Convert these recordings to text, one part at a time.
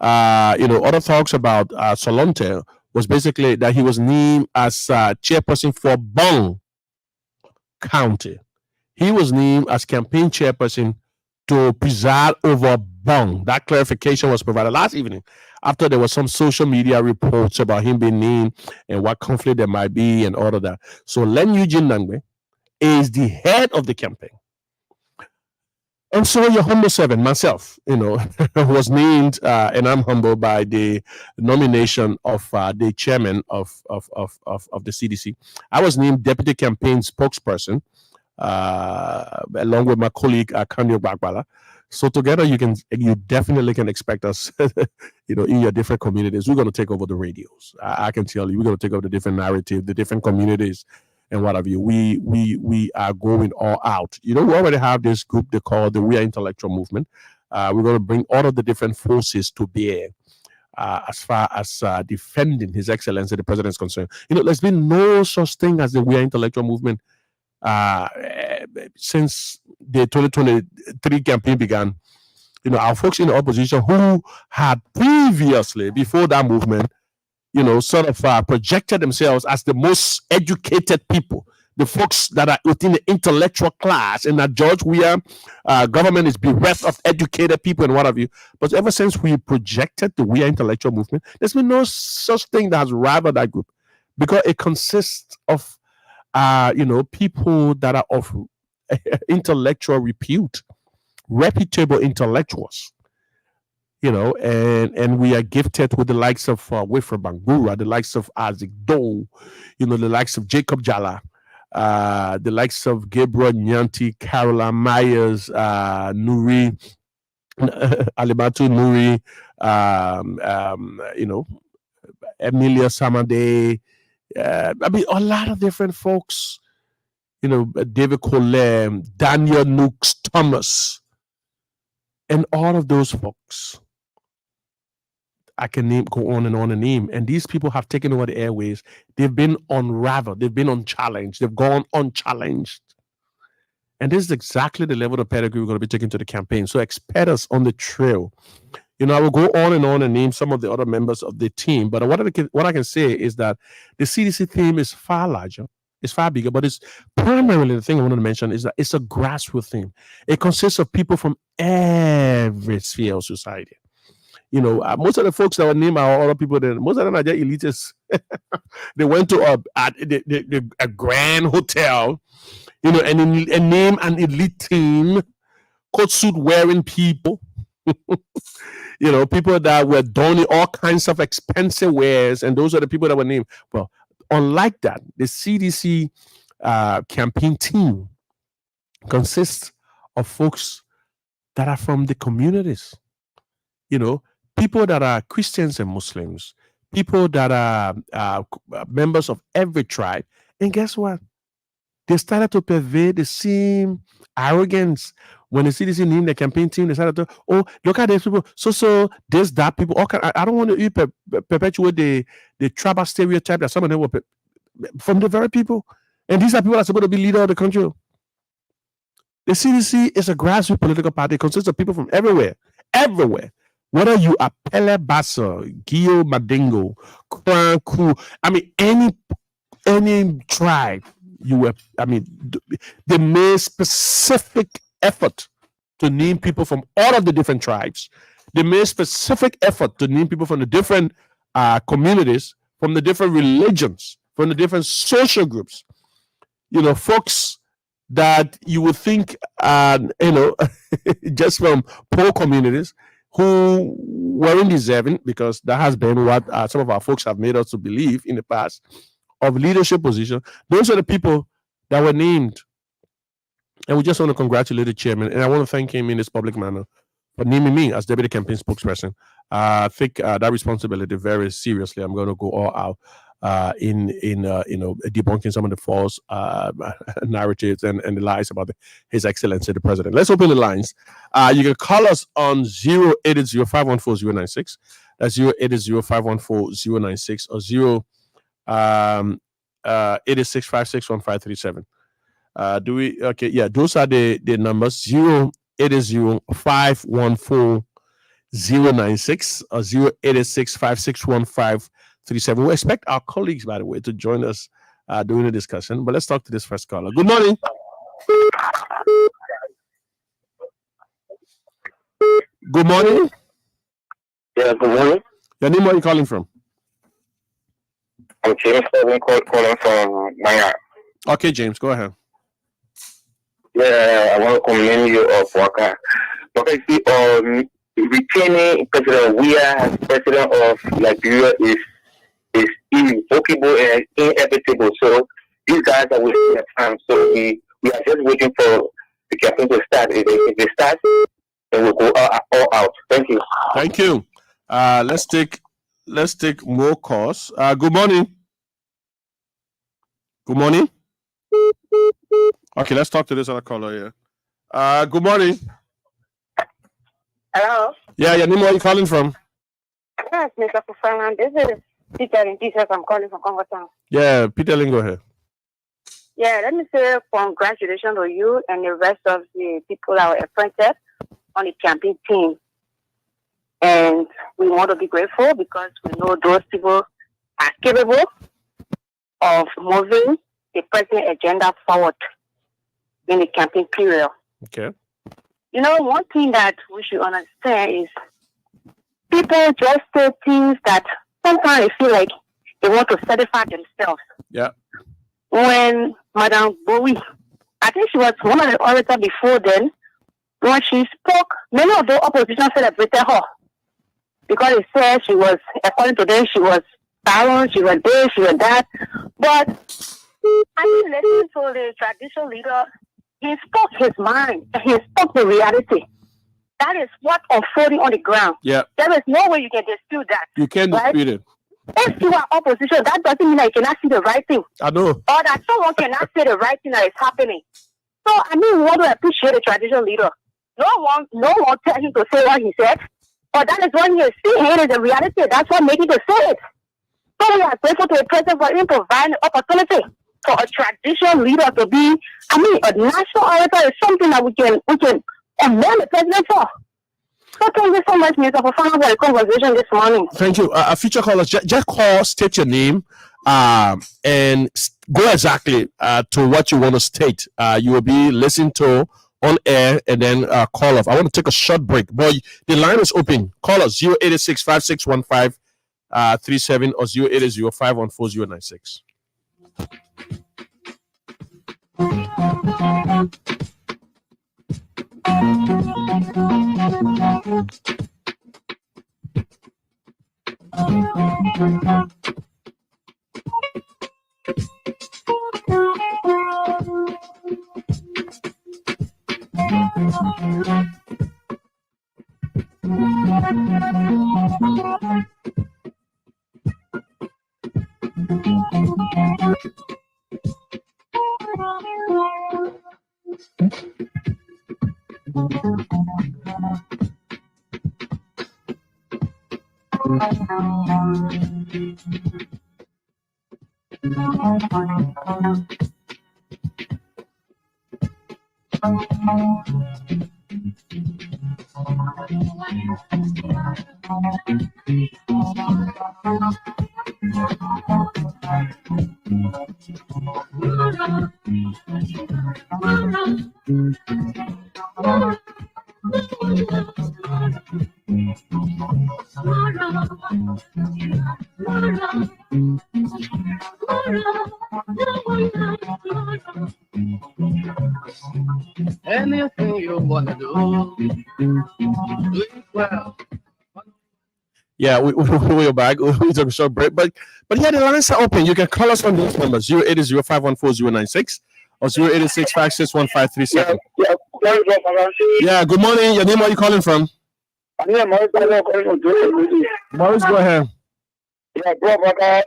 Other talks about Solonte was basically that he was named as chairperson for Bong County. He was named as campaign chairperson to preside over Bong. That clarification was provided last evening after there was some social media reports about him being named and what conflict there might be and all of that. So Len Eugene Nangwe is the head of the campaign. And so your humble servant, myself, was named, and I'm humbled by the nomination of the chairman of the CDC. I was named deputy campaign spokesperson, along with my colleague Kanyo Bagbala. So together, you definitely can expect us, in your different communities. We're going to take over the radios. I can tell you, we're going to take over the different narrative, the different communities, and what have you. We are going all out. We already have this group they call the We Are Intellectual Movement. We're going to bring all of the different forces to bear. As far as defending His Excellency the President is concerned, there's been no such thing as the We Are Intellectual Movement since the 2023 campaign began. Our folks in the opposition who had previously, before that movement, sort of projected themselves as the most educated people, the folks that are within the intellectual class, and that George Weah government is bereft of educated people and what have you. But ever since we projected the Weah intellectual movement, there's been no such thing that has rivaled that group, because it consists of people that are of intellectual repute, reputable intellectuals, and we are gifted with the likes of Wilfred Bangura, the likes of Isaac Doe, the likes of Jacob Jala, the likes of Gabriel Nyanti, Caroline Myers, Nuri, Alibatu Nuri, Emilia Samade, a lot of different folks, David Colem, Daniel Nooks Thomas, and all of those folks. I can go on and on and name. And these people have taken over the airways. They've been unraveled. They've been unchallenged. They've gone unchallenged. And this is exactly the level of pedigree we're going to be taking to the campaign. So expect us on the trail. I will go on and name some of the other members of the team. But what I can say is that the CDC team is far larger. It's far bigger, but it's primarily, the thing I want to mention is that it's a grassroots team. It consists of people from every sphere of society. Most of the folks that were named are other people. Most of them are just elitists. They went to a grand hotel, and name an elite team, coat suit wearing people. People that were donning all kinds of expensive wares, and those are the people that were named. Well, unlike that, the CDC campaign team consists of folks that are from the communities. People that are Christians and Muslims, people that are members of every tribe. And guess what? They started to pervade the same arrogance. When the CDC named the campaign team, they started to, look at these people. So there's that people. I don't want to perpetuate the tribal stereotype that some of them were from the very people. And these are people that are supposed to be leader of the country. The CDC is a grassroots political party. It consists of people from everywhere. Whether you are Pele Bassa, Gio Madingo, Kranku, any tribe, they made specific effort to name people from all of the different tribes. They made specific effort to name people from the different communities, from the different religions, from the different social groups. Folks that you would think, just from poor communities, who weren't deserving, because that has been what some of our folks have made us to believe in the past, of leadership position. Those are the people that were named. And we just want to congratulate the chairman, and I want to thank him in this public manner for naming me as deputy campaign spokesperson. I take that responsibility very seriously. I'm going to go all out in debunking some of the false narratives and the lies about His Excellency the President. Let's open the lines. You can call us on 080-514-096. That's 080-514-096 or 086561537. Do we? Okay, yeah, those are the numbers. 080-514-096 096 or 0886 561537. We expect our colleagues, by the way, to join us during the discussion. But let's talk to this first caller. Good morning. Good morning. Yeah, good morning. Your name, where are you calling from? I'm James calling from Micat. Okay, James, go ahead. Yeah, I want to commend you of Waka. Because retaining President Weah as president of Liberia is irrevocable and inevitable. So these guys are wasting their time. So we are just waiting for the campaign to start. If they start, then we'll go all out. Thank you. Thank you. Let's take more calls. Good morning. Good morning. Okay, let's talk to this other caller here. Good morning. Hello. Yeah, your name, where are you calling from? Yes, Mr. Fufana. This is Peter in Jesus. I'm calling from Congo Town. Yeah, Peter, go ahead. Yeah, let me say congratulations to you and the rest of the people that were appointed on the campaign team. And we want to be grateful because we know those people are capable of moving the president agenda forward in the campaign period. Okay. You know, one thing that we should understand is people just say things that sometimes they feel like they want to satisfy themselves. Yeah. When Madame Bowie, I think she was one of the orators before then, when she spoke, many of the opposition celebrated her because they said she was, according to them, she was silent, she was this, she was that. But I think listening to the traditional leader, he spoke his mind, he spoke the reality. That is what unfolding on the ground. Yeah. There is no way you can dispute that. You can't dispute it. If you are opposition, that doesn't mean that you cannot see the right thing. I know. Or that someone cannot say the right thing that is happening. So, I mean, we want to appreciate the traditional leader. No one tell him to say what he said. But that is what he is seeing. It is a reality. That's what made him to say it. So we are grateful to the president for him providing the opportunity for a traditional leader to be, I mean, a national orator is something that we can commend the president for. So thank you so much, Mr. Fofana, for the conversation this morning. Thank you. Future callers, just call, state your name, and go exactly to what you want to state. You will be listened to on air and then call off. I want to take a short break. Boy, the line is open. Call us 0886 5615 37 or 0880 514 096. Anything you want to do it well. Yeah, we're back. We took a short break, but yeah, the lines are open. You can call us on this number 0880 514 096 or 0886 561537. Yeah, good morning. Your name, where are you calling from? Maurice, go ahead. Yeah, bro, but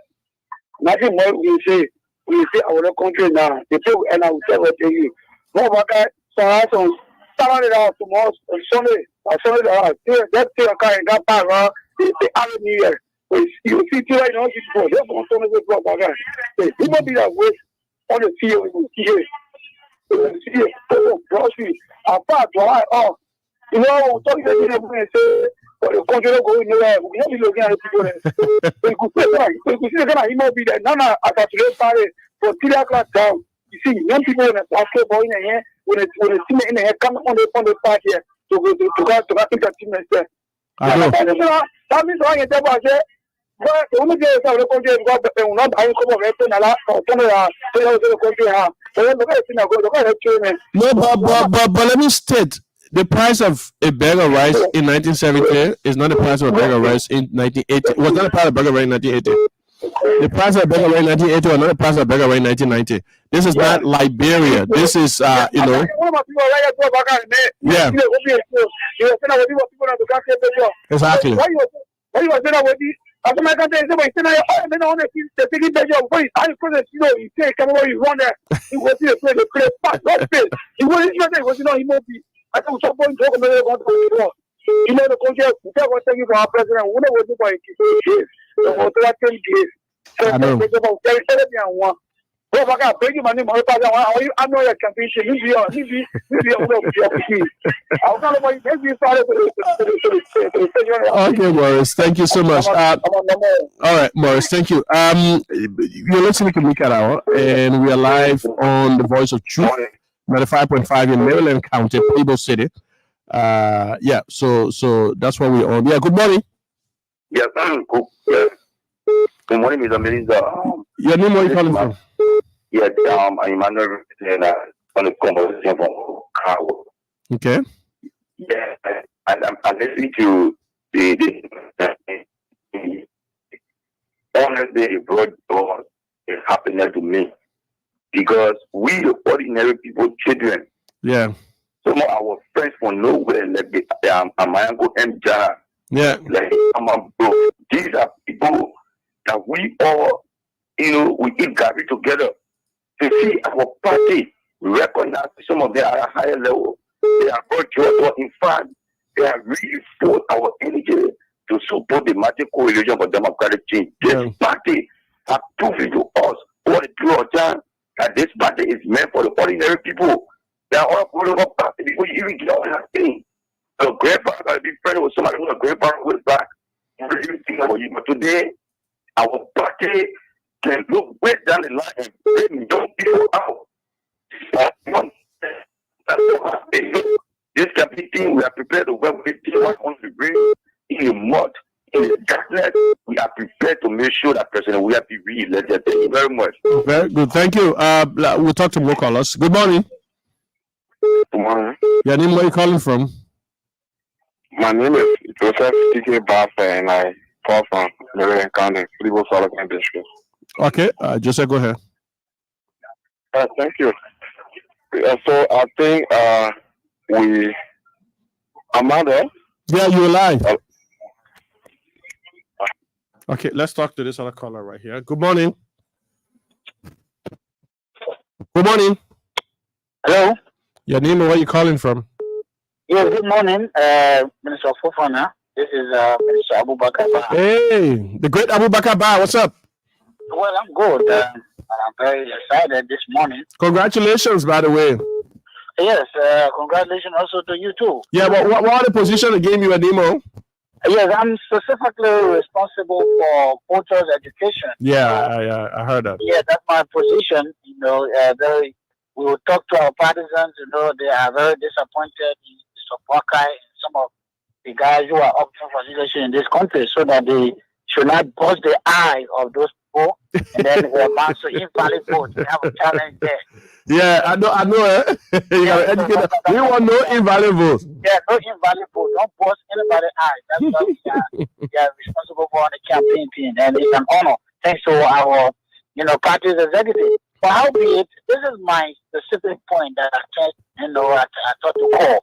nothing more we say our country now. The people and I will tell what you. Bro, but so I some Saturday out tomorrow Sunday. Sunday out. That thing kind that part the other New Year. You see right now this bro. That's on Sunday bro, but people be that way on the field you see it. You see it. Oh, grocery. Apart, you know, talking to them and say But the country don't go nowhere. We don't be looking at the people there. So you could say that. So you could see the kind of emo be there. Now, as a today party, for 3 o'clock down, you see young people in the basketball in the hair, when the team in the hair come on the party here to go to entertainment there. I know. That means I can tell you, well, the only day I will continue to go, but not buying some of it, and a lot of the country. No, but let me state the price of a bag of rice in 1970 is not the price of a bag of rice in 1980. It was not the price of a bag of rice in 1980. The price of a bag of rice in 1980 was not the price of a bag of rice in 1990. This is not Liberia. This is, you know. Yeah. Exactly. As a matter of fact, somebody said, "Oh, man, on the taking picture of voice. I couldn't, you know, you take everywhere you run there. He was here to play the pass, not fit. He wasn't even there. Was, you know, he won't be. I think some point talking about the you know, the country, we can't go thank you for our president. We know what you want to give. The hotel can give. So, I know. Well, I got big money. I know your championship. Okay, Morris. Thank you so much. All right, Morris. Thank you. You're listening to Micat Hour, and we are live on the Voice of Truth, 95.5 in Maryland County, Peebles City. Yeah. So that's what we're on. Yeah. Good morning. Yes, cool. Yes. Good morning, Mr. Melissa. Your name, where you calling from? Yes, I'm Emmanuel on the conversation from Chicago. Okay. Yeah, and I'm listening to the honestly, it brought joy and happiness to me because we, the ordinary people, children, yeah, some of our friends from nowhere, like my uncle MJ, yeah, like my bro, these are people that we all, you know, we eat garbage together. To see our party recognize some of them at a higher level. They are brought joy. In fact, they have really fought our energy to support the Martin Coalition for Democratic Change. This party has proven to us all the period of time that this party is meant for the ordinary people. They are all political party before you even get all that thing. So grandfather got to be friendly with somebody who's a grandfather who is back. Really think about you. But today, our party can look way down the line and bring young people out. This campaign, we are prepared to work with anyone who wants to bring in the mud, in the darkness. We are prepared to make sure that President we have to be re-elected. Thank you very much. Very good. Thank you. We'll talk to more callers. Good morning. Good morning. Your name, where you calling from? My name is Joseph T.K. Baffa, and I call from Maryland County, Peebles District. Okay, Joseph, go ahead. Thank you. So I think Amanda. Yeah, you're live. Okay, let's talk to this other caller right here. Good morning. Good morning. Hello. Your name and where you calling from? Yes, good morning, Minister Fofana. This is Minister Abubakar Ba. Hey, the great Abubakar Ba. What's up? Well, I'm good. I'm very excited this morning. Congratulations, by the way. Yes, congratulations also to you too. Yeah, but what are the position that gave you a demo? Yes, I'm specifically responsible for voters' education. Yeah, I heard that. Yeah, that's my position. You know, we will talk to our partisans. You know, they are very disappointed in Mr. Wakai and some of the guys who are up for leadership in this country, so that they should not bust the eye of those people and then amount to invalid votes. We have a challenge there. Yeah, I know. You gotta educate them. We want no invalid votes. Yeah, no invalid vote. Don't bust anybody's eye. That's what we are responsible for on the campaign team, and it's an honor. Thanks to our, party's executive. But howbeit, this is my specific point that I thought to call,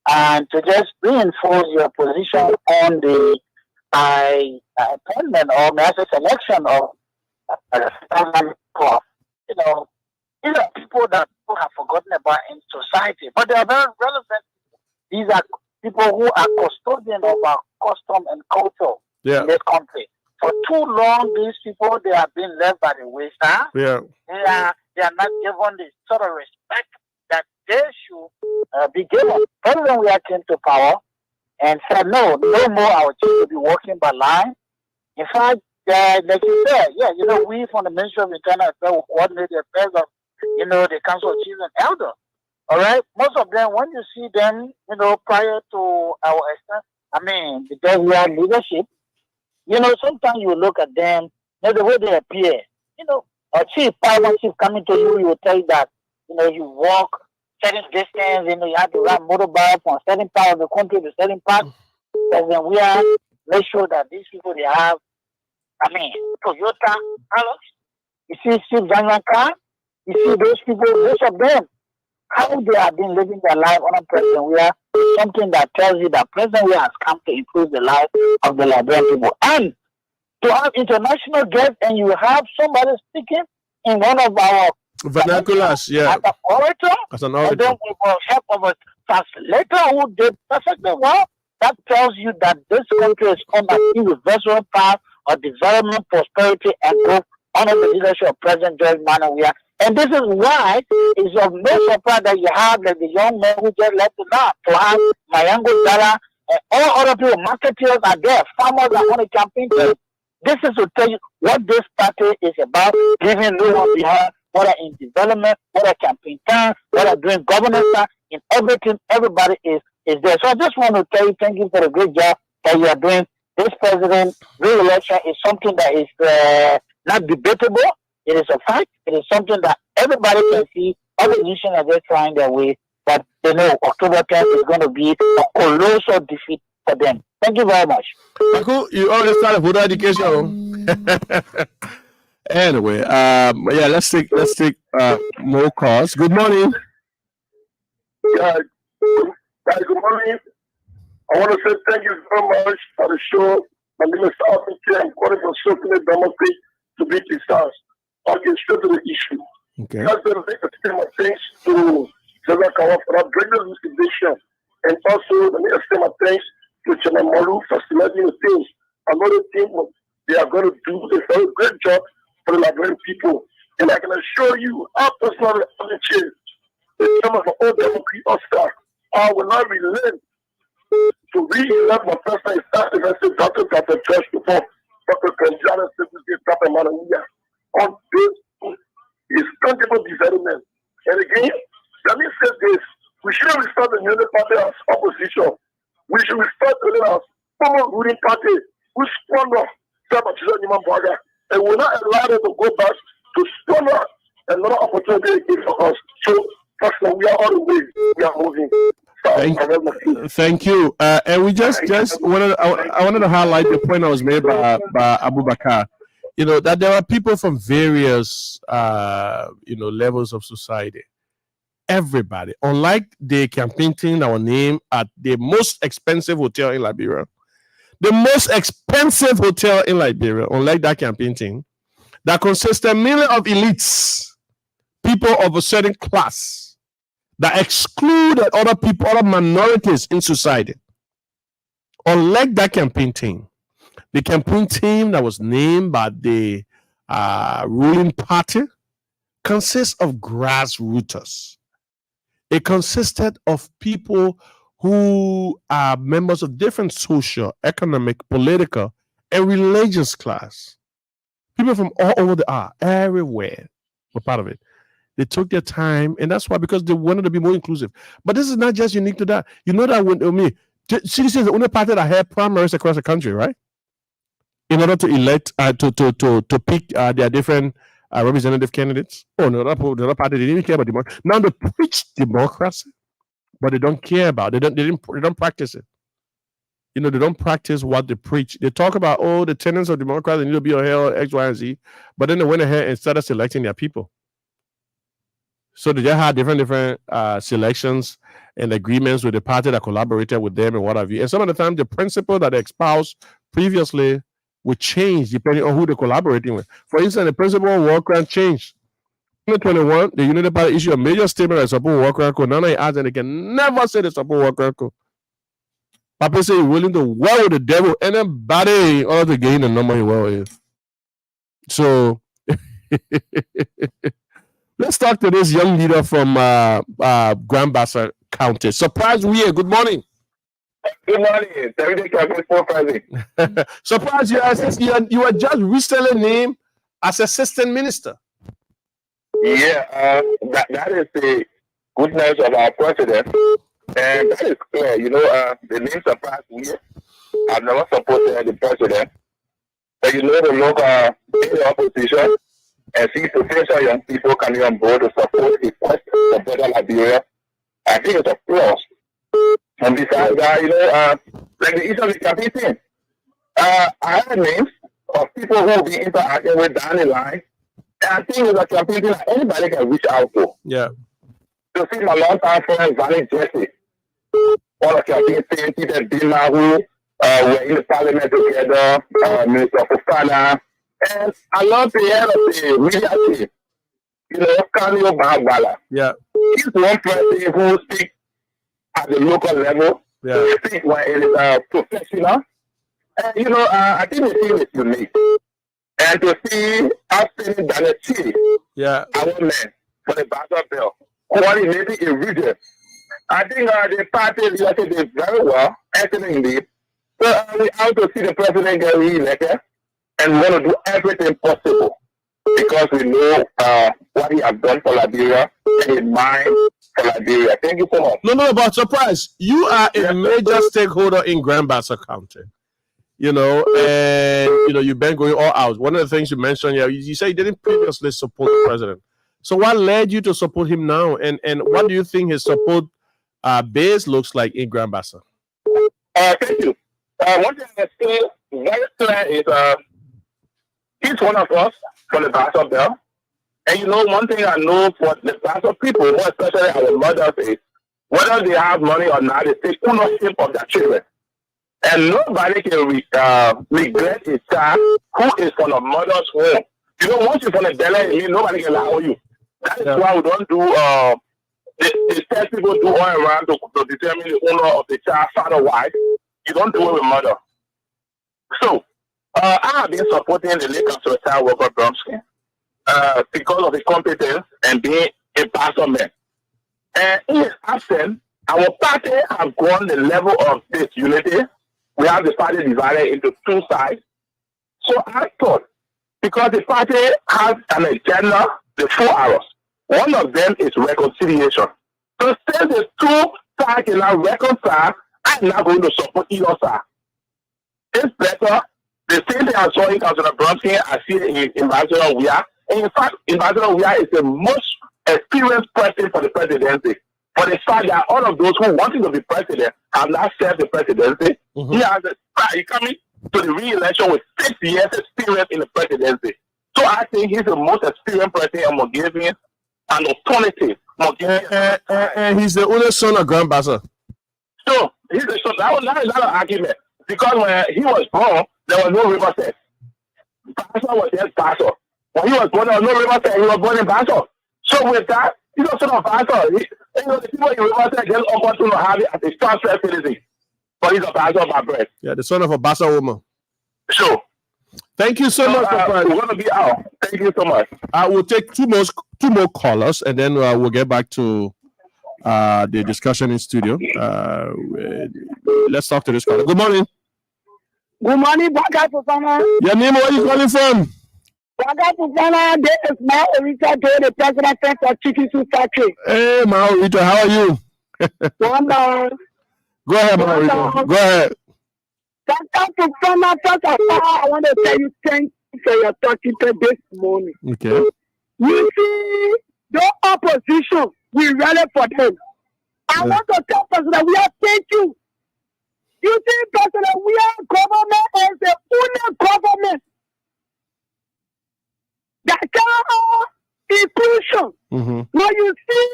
and to just reinforce your position on the appointment or massive selection of these are people that people have forgotten about in society, but they are very relevant. These are people who are custodians of our custom and culture in this country. For too long, these people, they have been left by the wayside. Yeah. They are not given the sort of respect that they should be given. President we came to power, and said, no more our chief will be working by line. In fact, like you said, we from the Ministry of Internal Affairs will coordinate the affairs of, the Council of Chiefs and Elders. All right? Most of them, when you see them, prior to our the Delaware leadership, sometimes you look at them, the way they appear. A chief, one chief coming to you, will tell you that, you walk certain distance, you have to ride motorbike from certain part of the country to certain part. And then we are make sure that these people, they have, Toyota, you see Steve Daniel car, you see those people, most of them, how they have been living their life on a President Weah, something that tells you that President Weah has come to improve the life of the Liberian people. And to have international guests and you have somebody speaking in one of our vernaculars, as an orator, and then we will help of a translator who did perfectly well. That tells you that this country is on an irreversible path of development, prosperity, and growth under the leadership of President George Weah. And this is why it's of no surprise that you have like the young man who just left the now to have Mayango Dala and all other people, marketeers are there, farmers are on the campaign team. This is to tell you what this party is about, giving new on behalf, whether in development, whether campaign time, whether doing governance time, in everything, everybody is there. So I just want to tell you, thank you for the great job that you are doing. This president re-election is something that is not debatable. It is a fact. It is something that everybody can see. Opposition are just trying their way, but they know October 10th is going to be a colossal defeat for them. Thank you very much. Michael, you always started with education. Anyway, let's take more calls. Good morning. Yeah, good morning. I want to say thank you very much for the show. My name is Alvin K. I'm calling from Sophie Democracy to be precise. I'll get straight to the issue. Okay. That's the extent of thanks to General Kawa for that great investigation. And also, let me extend my thanks to Chairman Molu for selecting the things. Another thing, they are going to do a very great job for the Liberian people. And I can assure you, I personally appreciate the chairman of all Democracy Oscar. I will not relent to re-elect my person is not invested Dr. Church before Dr. Kanjana Secretary Dr. Manawiya. On this is tangible development. And again, let me say this. We shouldn't restart the Union Party as opposition. We should restart the former ruling party who squandered Sabachisa Niman Baga. And we're not allowed to go back to squander another opportunity for us. So, first of all, we are on the way. We are moving. Thank you. And we just wanted I wanted to highlight the point that was made by Abu Bakar. That there are people from various levels of society. Everybody, unlike the campaign team that were named at the most expensive hotel in Liberia, unlike that campaign team, that consisted mainly of elites, people of a certain class, that excluded other people, other minorities in society. Unlike that campaign team, the campaign team that was named by the ruling party consists of grassrooters. It consisted of people who are members of different social, economic, political, and religious class. People from all over the earth, everywhere, were part of it. They took their time, and that's why, because they wanted to be more inclusive. But this is not just unique to that. You know that when CDC is the only party that had primaries across the country, right? In order to elect, to pick their different representative candidates. Oh, no, the other party, they didn't care about democracy. Now they preach democracy, but they don't care about it. They don't practice it. They don't practice what they preach. They talk about, the tenets of democracy, they need to be held X, Y, and Z. But then they went ahead and started selecting their people. So they just had different selections and agreements with the party that collaborated with them and what have you. And some of the time, the principle that they espoused previously would change depending on who they're collaborating with. For instance, the principle of war crime changed. In 2021, the United Party issued a major statement that support war crime code. Now they ask, and they can never say they support war crime code. Papa say he's willing to war with the devil, anybody in order to gain the number he war with. So let's talk to this young leader from Grand Bassa County. Surprise, we here. Good morning. Good morning. Everyday campaign for president. Surprise, you were just recently named as assistant minister. Yeah, that is the goodness of our president. And that is clear. The name surprised me. I've never supported the president. But the local in the opposition and see potential young people coming on board to support the quest for better Liberia. I think it's a plus. And besides that, like the issue of the campaign thing, I have names of people who will be interacting with down the line. And I think it's a campaign thing that anybody can reach out for. Yeah. To see my long-time friend, Valley Jesse, all the campaign thing, Peter Dima, who were in the parliament together, Minister Fofana, and I love the head of the media team, Kanyo Bagbala. Yeah. He's one person who speaks at the local level, speaks when it is professional. And, I think the team is unique. And to see us sitting down the chief, our man, for the battle bell, coordinating a region. I think the party leadership is very well, excellently. So we have to see the president get re-elected and we want to do everything possible because we know what he has done for Liberia and his mind for Liberia. Thank you so much. No, but surprise, you are a major stakeholder in Grand Bassa County. And you've been going all out. One of the things you mentioned, you say you didn't previously support the president. So what led you to support him now? And what do you think his support base looks like in Grand Bassa? Thank you. One thing that's still very clear is he's one of us for the Bassa Bell. And one thing I know for the Bassa people, more especially our mothers, is whether they have money or not, they take ownership of their children. And nobody can regret a child who is from a mother's home. Once you're from a belly, nobody can lie on you. That is why we don't do the test people do all around to determine the owner of the child, father, wife. You don't do it with mother. So, I have been supporting the late Councilor Walker Bromsky because of the competence and being a pastor man. And in his absence, our party has gone the level of disunity. We have the party divided into two sides. So I thought, because the party has an agenda, the 4 hours. One of them is reconciliation. So since the two sides cannot reconcile, I'm not going to support either side. It's better. The same thing I saw in Councilor Bromsky, I see it in Ambassador Weah. And in fact, Ambassador Weah is the most experienced person for the presidency. For the fact that all of those who wanted to be president have not served the presidency. Mm-hmm. He coming to the re-election with 6 years experience in the presidency. So I think he's the most experienced president among giving an alternative. And he's the only son of Grand Bassa. So he's the son. That was not an argument. Because when he was born, there was no river set. Bassa was just Bassa. When he was born, there was no river set. He was born in Bassa. So with that, he's a son of Bassa. The people in river set just opportunity to have it as a transfer citizen. But he's a Bassa by birth. Yeah, the son of a Bassa woman. Sure. Thank you so much. We're going to be out. Thank you so much. I will take two more callers, and then we'll get back to the discussion in studio. Let's talk to this caller. Good morning. Good morning, Baga Fufana. Your name, where are you calling from? Baga Fufana, this is Mao Orita, the president of Chicken Soup Factory. Hey, Mao Orita, how are you? Go ahead, Mao Orita. Go ahead. Baga Fufana, first of all, I want to tell you thank you for your talking this morning. Okay. You see, the opposition, we rally for them. I want to tell President, we are thank you. You see, President, we are government as the only government that can inclusion. Mm-hmm. When you see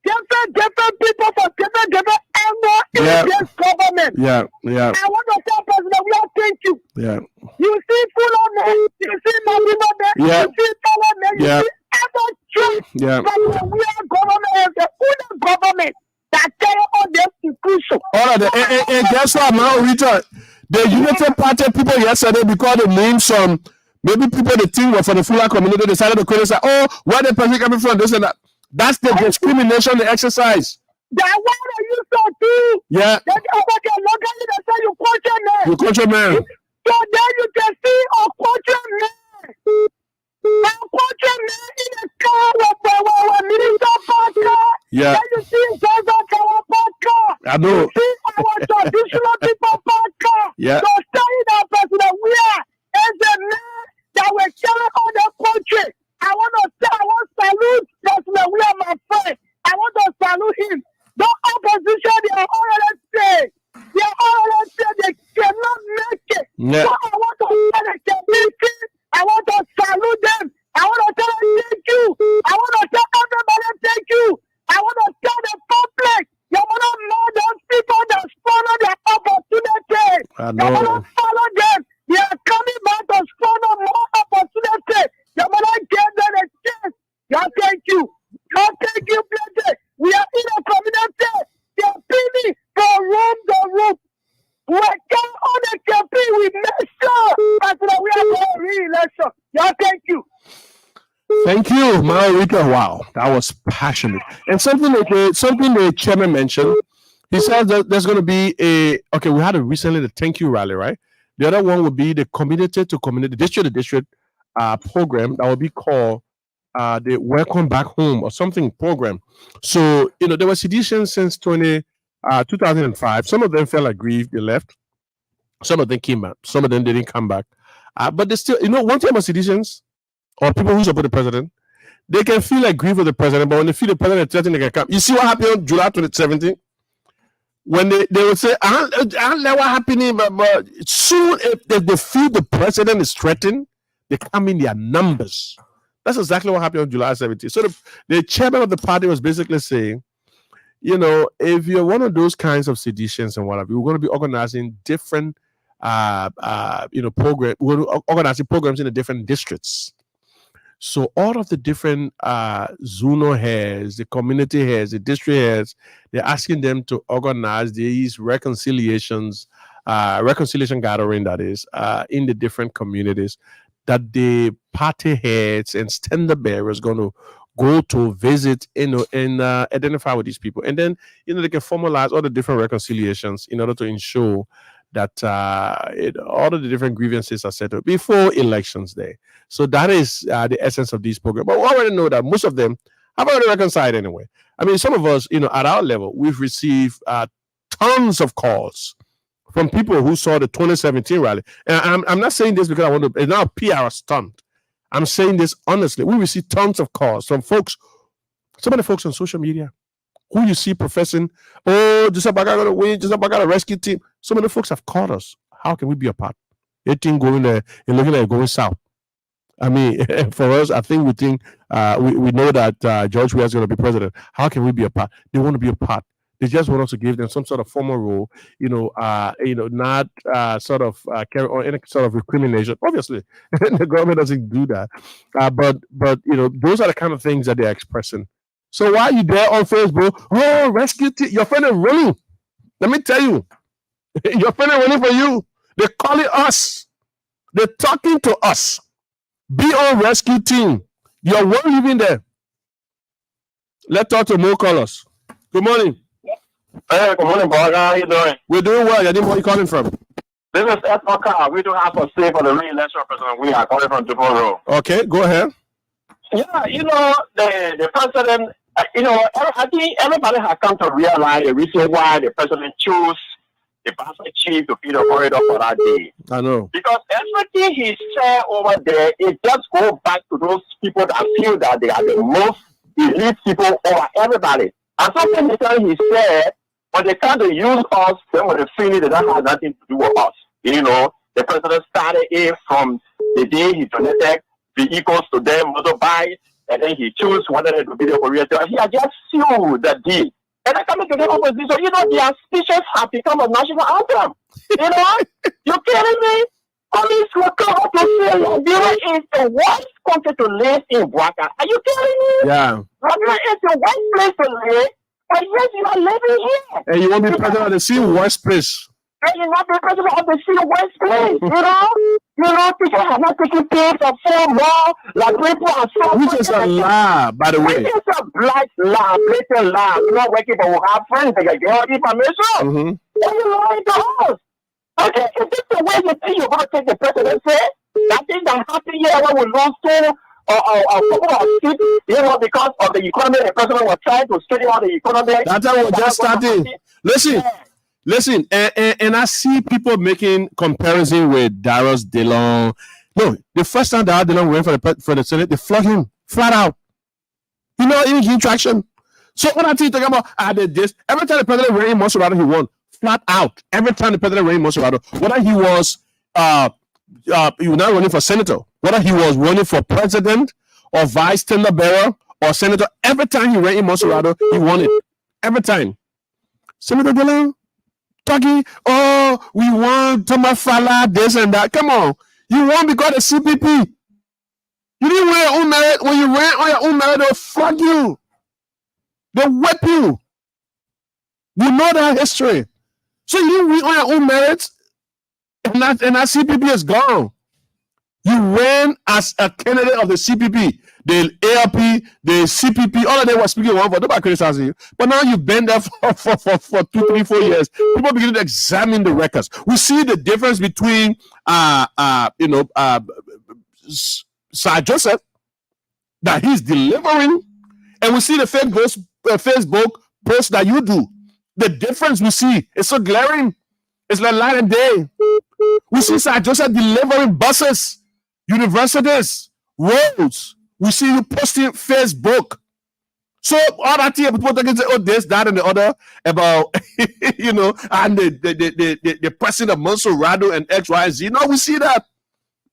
different people from different angles in this government. Yeah. I want to tell President, we are thank you. Yeah. You see Fulham, you see Mabima, you see Fulham, you see every church. Yeah. But we are government as the only government that carry on this inclusion. All right, and guess what, Mao Orita? The United Party people yesterday, because they named some, maybe people they think were for the Fulham community, decided to criticize, where the person coming from, this and that. That's the discrimination they exercise. That one that you saw too. Yeah. They say you culture man. You culture man. So then you can see a culture man. A culture man in a car with Minister Parker. Yeah. Then you see our Parker. I know. You see our traditional people Parker. Yeah. So study that President Weah is the man that will carry on the country. I want to salute President Weah, my friend. I want to salute him. The opposition, they are already saying. They cannot make it. Yeah. So I want to tell them they can make it. I want to salute them. I want to tell them thank you. I want to tell everybody thank you. I want to tell the public, you want to know those people that follow their opportunity. I You want know. to follow them. They are coming back to follow more opportunity. You want to give them a chance. God thank you. God thank you, plenty. We are in a community. They're pinning from room to room. We are on the campaign. We make sure that we are going to re-election. God thank you. Thank you, Marika. Wow, that was passionate. And something the chairman mentioned, he said that there's going to be we had recently the thank you rally, right? The other one would be the community to community, district to district program that will be called the Welcome Back Home or something program. So, there were seditions since 2005. Some of them felt aggrieved, they left. Some of them came back. Some of them didn't come back. But they still, one thing about seditions, or people who support the president, they can feel aggrieved with the president, but when they feel the president threatening, they can come. You see what happened on July 2017? When they would say, I don't know what happening, but soon if they feel the president is threatened, they come in their numbers. That's exactly what happened on July 17th. So the chairman of the party was basically saying, if you're one of those kinds of seditions and whatever, we're going to be organizing different, program. We're going to organizing programs in the different districts. So all of the different zonal heads, the community heads, the district heads, they're asking them to organize these reconciliation gathering, that is, in the different communities, that the party heads and standard bearers going to go to visit, and identify with these people. And then, they can formalize all the different reconciliations in order to ensure that all of the different grievances are settled before elections day. So that is the essence of these programs. But we already know that most of them have already reconciled anyway. I mean, some of us, at our level, we've received tons of calls from people who saw the 2017 rally. And I'm not saying this because I want to, it's not a PR stunt. I'm saying this honestly. We receive tons of calls from folks, some of the folks on social media, who you see professing, Joseph Baga going to win, Joseph Baga rescue team. Some of the folks have called us. How can we be a part? They think going there and looking at going south. I mean, for us, I think we know that George Weah is going to be president. How can we be a part? They want to be a part. They just want us to give them some sort of formal role, not sort of carry on any sort of recrimination. Obviously, the government doesn't do that. But those are the kind of things that they're expressing. So why are you there on Facebook? Oh, rescue team, your friend is running. Let me tell you, your friend is running for you. They're calling us. They're talking to us. Be on rescue team. You're well living there. Let's talk to more callers. Good morning. Hey, good morning, Bob. How you doing? We're doing well. Where are you calling from? This is SRK. We do have a say for the re-election president. We are calling from tomorrow. Okay, go ahead. Yeah, the president, I think everybody has come to realize the reason why the president chose the pastor chief to be the corridor for that day. I know. Because everything he said over there, it just goes back to those people that feel that they are the most elite people over everybody. And something he said, but they try to use us, then with the feeling that has nothing to do with us. The president started it from the day he donated vehicles to them, motorbikes, and then he chose whether to be the operator. He had just sealed the deal. And then coming to the opposition, their speeches have become a national anthem. You kidding me? Police will come up to say Nigeria is the worst country to live in, Waka. Are you kidding me? Yeah. Nigeria is the worst place to live, and yes, you are living here. And you won't be president of the worst place. And you're not the president of the worst place, Teachers are not taking pay for 4 more, like people are so Which is a lie, by the way. It's a blatant lie. You're not working for our friends, they get all information. Mm-hmm. What are you lying to us? Okay, is this the way you think you're going to take the presidency? That thing that happened here when we lost two a couple of seats, because of the economy, the president was trying to straighten out the economy. That's how we're just starting. Listen, and I see people making comparison with Darius Dillon. No, the first time Darius Dillon went for the Senate, they flogged him flat out. He didn't gain traction. So what I think talking about, I did this. Every time the president ran in Monserrato, he won flat out. Every time the president ran in Monserrato, whether he was not running for senator, whether he was running for president or vice tender bearer or senator, every time he ran in Monserrato, he won it. Every time. Senator Dillon talking, we won Thomas Fala, this and that. Come on. You won because of CPP. You didn't win your own merit. When you ran on your own merit, they'll flog you. They'll whip you. You know that history. So you didn't win on your own merits, and that CPP is gone. You ran as a candidate of the CPP, the ALP, the CPP, all of them were speaking one for. Nobody criticizing you. But now you've been there for 2, 3, 4 years. People begin to examine the records. We see the difference between, Sir Joseph, that he's delivering, and we see the Facebook post that you do. The difference we see is so glaring. It's like light and day. We see Sir Joseph delivering buses, universities, roads. We see you posting Facebook. So all that here, people talking say, this, that, and the other about, and the president of Monserrato and X, Y, and Z. No, we see that.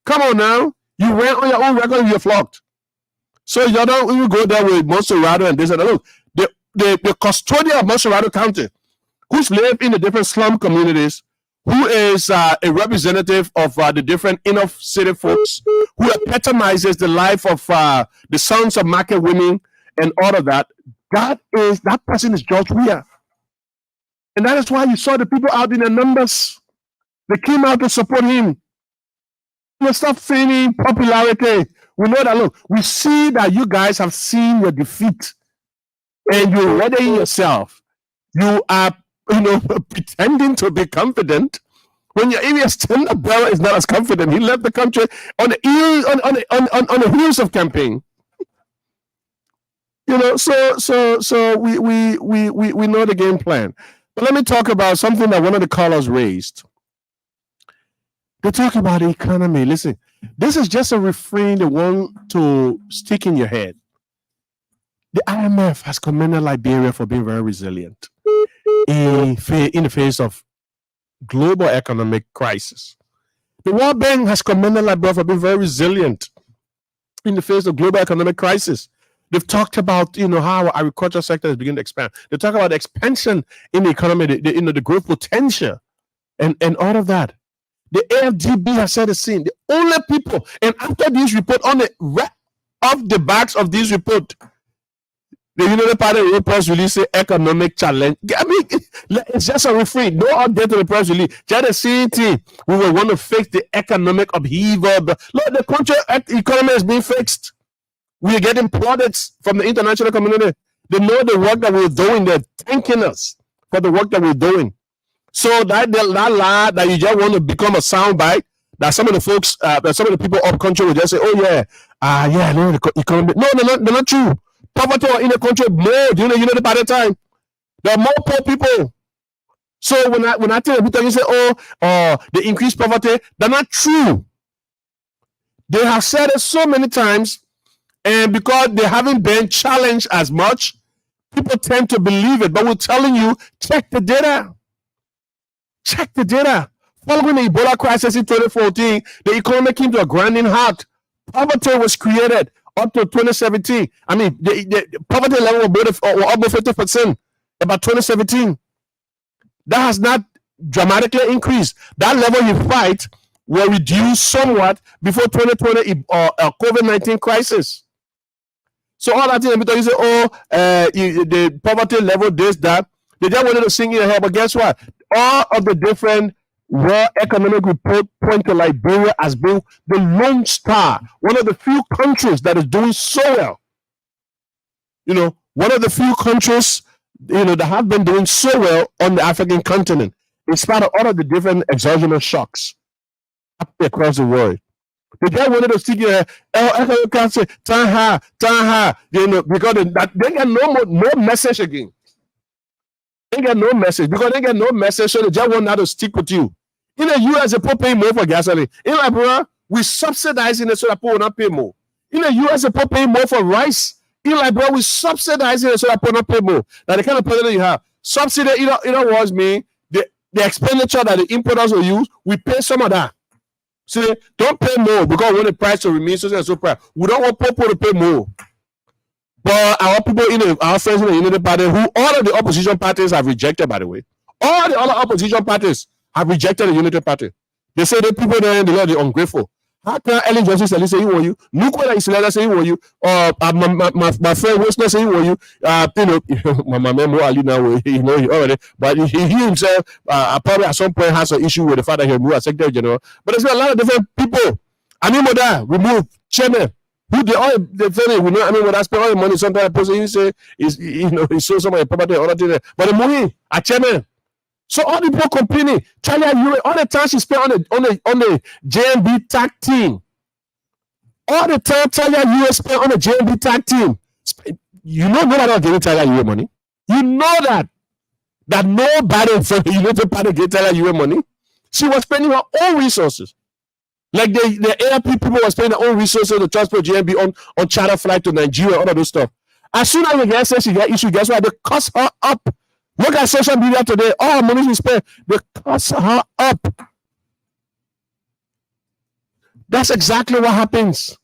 Come on now. You went on your own record and you're flogged. So you don't even go there with Monserrato and this and that. Look, the custodian of Monserrato County, who's lived in the different slum communities, who is a representative of the different inner city folks, who epitomizes the life of the sons of market women and all of that. That person is George Weah. And that is why you saw the people out in their numbers. They came out to support him. You stop feigning popularity. We know that, look, we see that you guys have seen your defeat and you're readying yourself. You are, pretending to be confident when your area standard bearer is not as confident. He left the country on the heels of campaign. So we know the game plan. But let me talk about something that one of the callers raised. They talk about the economy. Listen, this is just a refrain they want to stick in your head. The IMF has commended Liberia for being very resilient in the face of global economic crisis. The World Bank has commended Liberia for being very resilient in the face of global economic crisis. They've talked about, how our agricultural sector is beginning to expand. They talk about expansion in the economy, the growth potential, and all of that. The AFDB has said the same. The only people, and after this report, on the of the backs of this report, the United Party wrote press release say economic challenge. I mean, it's just a refrain. No update to the press release. Just the same thing. We will want to fix the economic upheaval. Look, the country economy is being fixed. We are getting plaudits from the international community. They know the work that we're doing. They're thanking us for the work that we're doing. So that lie that you just want to become a soundbite, that some of the folks, some of the people up country will just say, the economy. No, they're not true. Poverty in the country more. By the time there are more poor people. So when I tell people, you say, they increase poverty, they're not true. They have said it so many times, and because they haven't been challenged as much, people tend to believe it. But we're telling you, check the data. Check the data. Following the Ebola crisis in 2014, the economy came to a grinding halt. Poverty was created up to 2017. I mean, the poverty level was almost 50% about 2017. That has not dramatically increased. That level you fight will reduce somewhat before 2020 COVID-19 crisis. So all that thing, you say, the poverty level, this, that, they just wanted to sing in your head. But guess what? All of the different World Economic Report point to Liberia as being the lone star, one of the few countries that is doing so well. One of the few countries, that have been doing so well on the African continent, in spite of all of the different exogenous shocks across the world. The guy wanted to stick here, I can't say, Taha, because they got no message again. They get no message because they get no message, so they just want to stick with you. In the US, they pay more for gasoline. In Liberia, we subsidizing it so that people will not pay more. In the US, they pay more for rice. In Liberia, we subsidizing it so that people will not pay more. Now, the kind of president you have, subsidy, was me, the expenditure that the importers will use, we pay some of that. See, don't pay more because when the price will remain so price, we don't want people to pay more. But our people our friends in the Unity Party, who all of the opposition parties have rejected, by the way, all the other opposition parties have rejected the Unity Party. They say the people there in the Lord are ungrateful. How can Ellen Johnson say he want you? Look what Islanda say he want you. My friend Westner say he want you. My memo Ali now, he already, but he himself probably at some point has an issue with the father he removed as Secretary General. But there's a lot of different people. Animoda removed chairman. Who the family we know? I mean, when I spend all the money, sometimes a person you say he sold some of the property or other thing. But the money, a chairman. So all the people complaining, Charlie, all the time she spent on the JMB tag team. All the time Charlie you spent on the JMB tag team. Nobody was giving Charlie you money. You know that nobody from the United Party gave Charlie you money. She was spending her own resources. Like the ARP people were spending their own resources to transport JMB on charter flight to Nigeria, all of those stuff. As soon as the guy says she got issue, guess what? They cuss her up. Look at social media today. All money she spent, they cuss her up. That's exactly what happens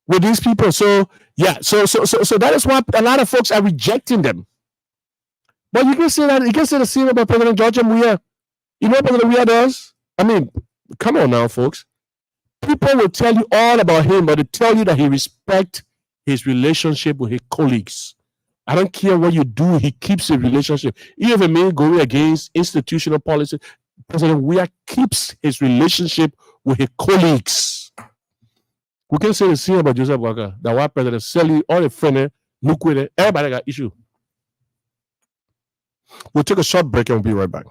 with these people. So yeah, so that is why a lot of folks are rejecting them. But you can say that, you can say the same about President George Weah. You know what President Weah does? I mean, come on now, folks. People will tell you all about him, but they tell you that he respects his relationship with his colleagues. I don't care what you do, he keeps a relationship. Even if a man going against institutional policy, President Weah keeps his relationship with his colleagues. We can say the same about Joseph Walker. That white president selling all the friends, everybody got issue. We'll take a short break and we'll be right back.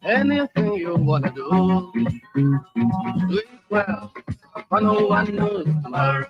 Anything you wanna do it well. But no one knows tomorrow.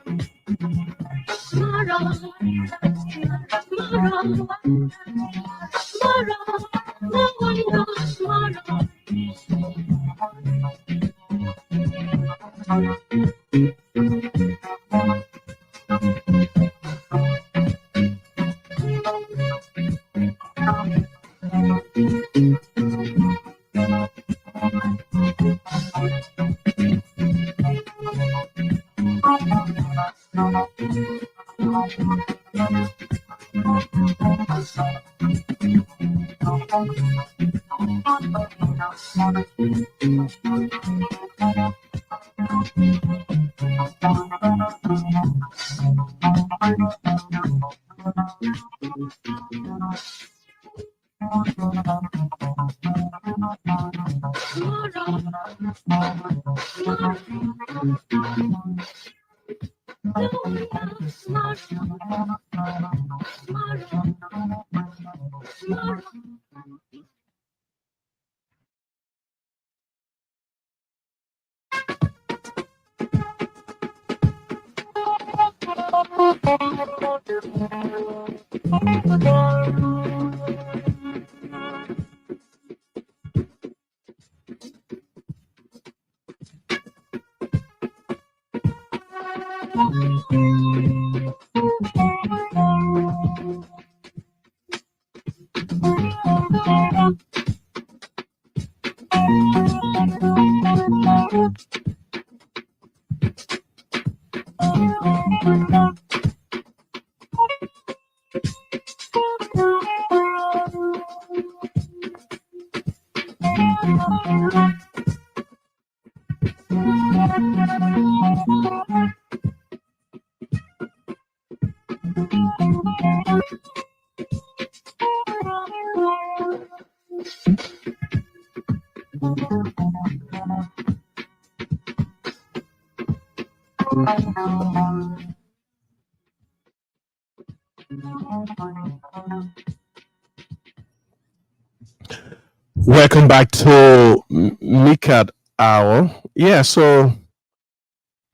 Welcome back to Micat Hour. Yeah, so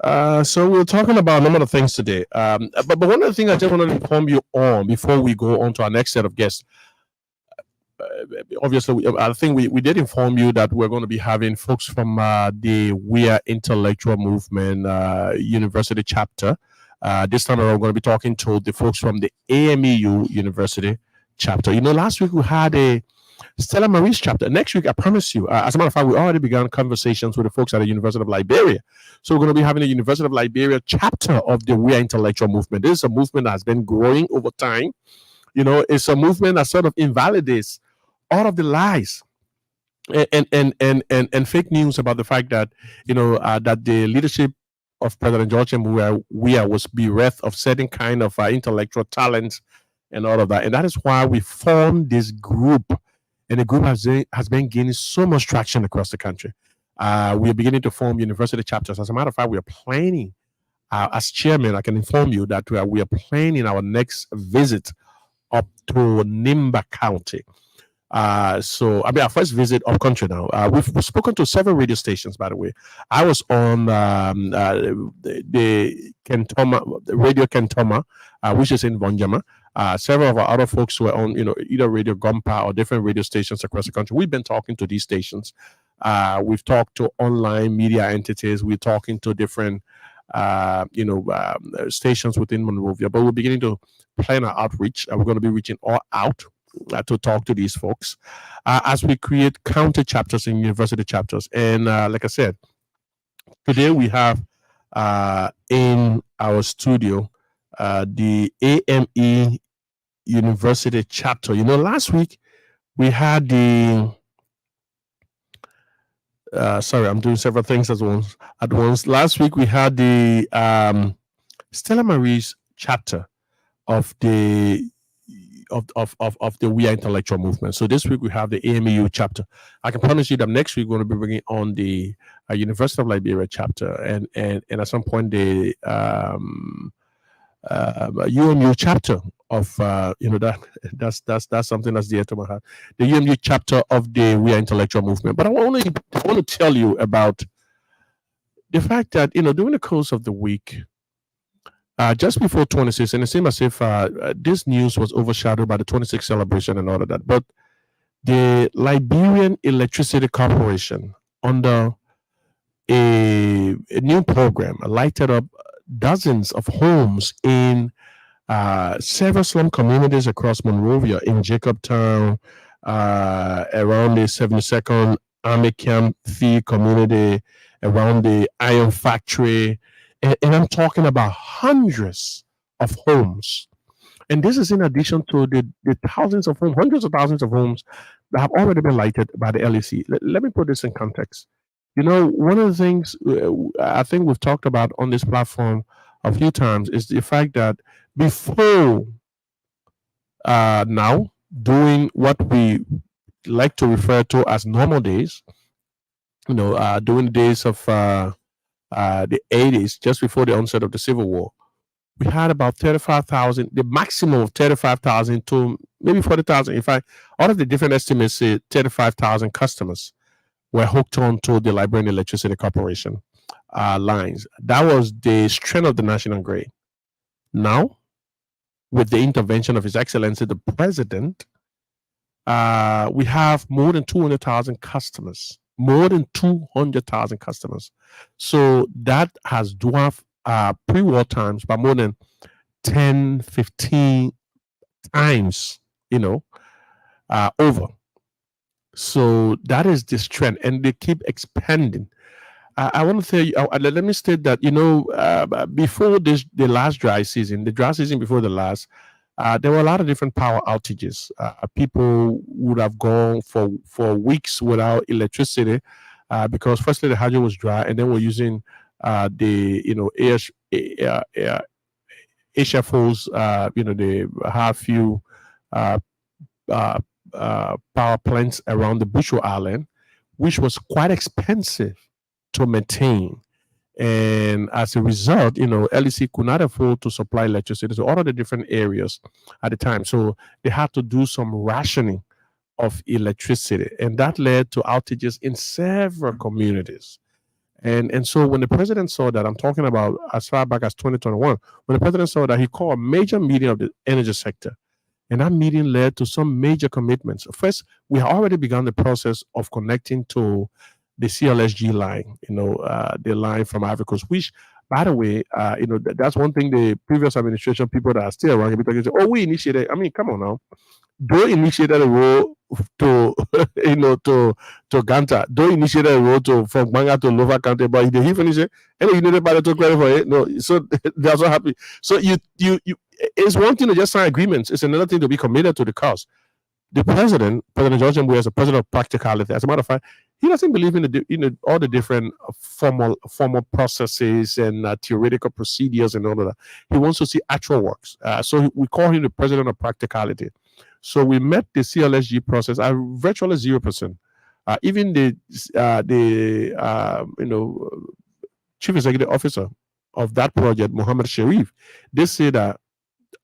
we're talking about a number of things today. But one of the things I just want to inform you on before we go on to our next set of guests. Obviously, I think we did inform you that we're going to be having folks from the We Are Intellectual Movement University chapter. This time around, we're going to be talking to the folks from the AMEU University chapter. You know, last week we had a Stella Marie's chapter. Next week, I promise you, as a matter of fact, we already began conversations with the folks at the University of Liberia. So we're going to be having a University of Liberia chapter of the We Are Intellectual Movement. This is a movement that has been growing over time. You know, it's a movement that sort of invalidates all of the lies and fake news about the fact that, you know, that the leadership of President George M. Weah was bereft of certain kind of intellectual talents and all of that. And that is why we formed this group. And the group has been gaining so much traction across the country. We are beginning to form university chapters. As a matter of fact, we are planning, as chairman, I can inform you that we are planning our next visit up to Nimba County. So I mean, our first visit up country now. We've spoken to several radio stations, by the way. I was on the Kentoma, Radio Kentoma, which is in Bonjama. Several of our other folks were on, you know, either Radio Gompa or different radio stations across the country. We've been talking to these stations. We've talked to online media entities. We're talking to different, stations within Monrovia. But we're beginning to plan our outreach. We're going to be reaching all out to talk to these folks as we create county chapters and university chapters. And like I said, today we have in our studio the AME University chapter. You know, last week we had the sorry, I'm doing several things at once. Last week we had the Stella Marie's chapter of the We Are Intellectual Movement. So this week we have the AMEU chapter. I can promise you that next week we're going to be bringing on the University of Liberia chapter, and at some point the UMU chapter of that's something that's dear to my heart. The UMU chapter of the We Are Intellectual Movement. But I want to tell you about the fact that, you know, during the course of the week, just before 26, and it seemed as if this news was overshadowed by the 26th celebration and all of that. But the Liberian Electricity Corporation, under a new program, lighted up dozens of homes in several slum communities across Monrovia, in Jacobtown, around the 72nd Army Camp Fee community, around the Iron Factory. And I'm talking about hundreds of homes. And this is in addition to the thousands of homes, hundreds of thousands of homes that have already been lighted by the LEC. Let me put this in context. You know, one of the things I think we've talked about on this platform a few times is the fact that before now, doing what we like to refer to as normal days, during the days of the 80s, just before the onset of the Civil War, we had about 35,000, the maximum of 35,000 to maybe 40,000. In fact, all of the different estimates say 35,000 customers were hooked on to the Liberian Electricity Corporation lines. That was the strength of the national grid. Now, with the intervention of His Excellency the President, we have more than 200,000 customers. More than 200,000 customers. So that has dwarfed pre-war times by more than 10, 15 times, over. So that is this trend, and they keep expanding. I want to tell you, let me state that, before the last dry season, the dry season before the last, there were a lot of different power outages. People would have gone for weeks without electricity because firstly the hydro was dry, and then we're using HFOs, they have few power plants around the Bushel Island, which was quite expensive to maintain. And as a result, LEC could not afford to supply electricity to all of the different areas at the time. So they had to do some rationing of electricity. And that led to outages in several communities. And so when the president saw that, I'm talking about as far back as 2021, when the president saw that, he called a major meeting of the energy sector. And that meeting led to some major commitments. First, we have already begun the process of connecting to the CLSG line, the line from Ivory Coast, which, by the way, that's one thing the previous administration, people that are still around, because they say, oh, we initiated. I mean, come on now. They initiated a road to, to Ganta. They initiated a road from Banga to Lower County, but they even say, hey, you need to take credit for it. No, so they're so happy. So you, it's one thing to just sign agreements. It's another thing to be committed to the cause. The President George M. is a president of practicality. As a matter of fact, he doesn't believe in all the different formal processes and theoretical procedures and all of that. He wants to see actual works. So we call him the president of practicality. So we met the CLSG process at virtually 0%. Even the chief executive officer of that project, Mohammed Sharif, they say that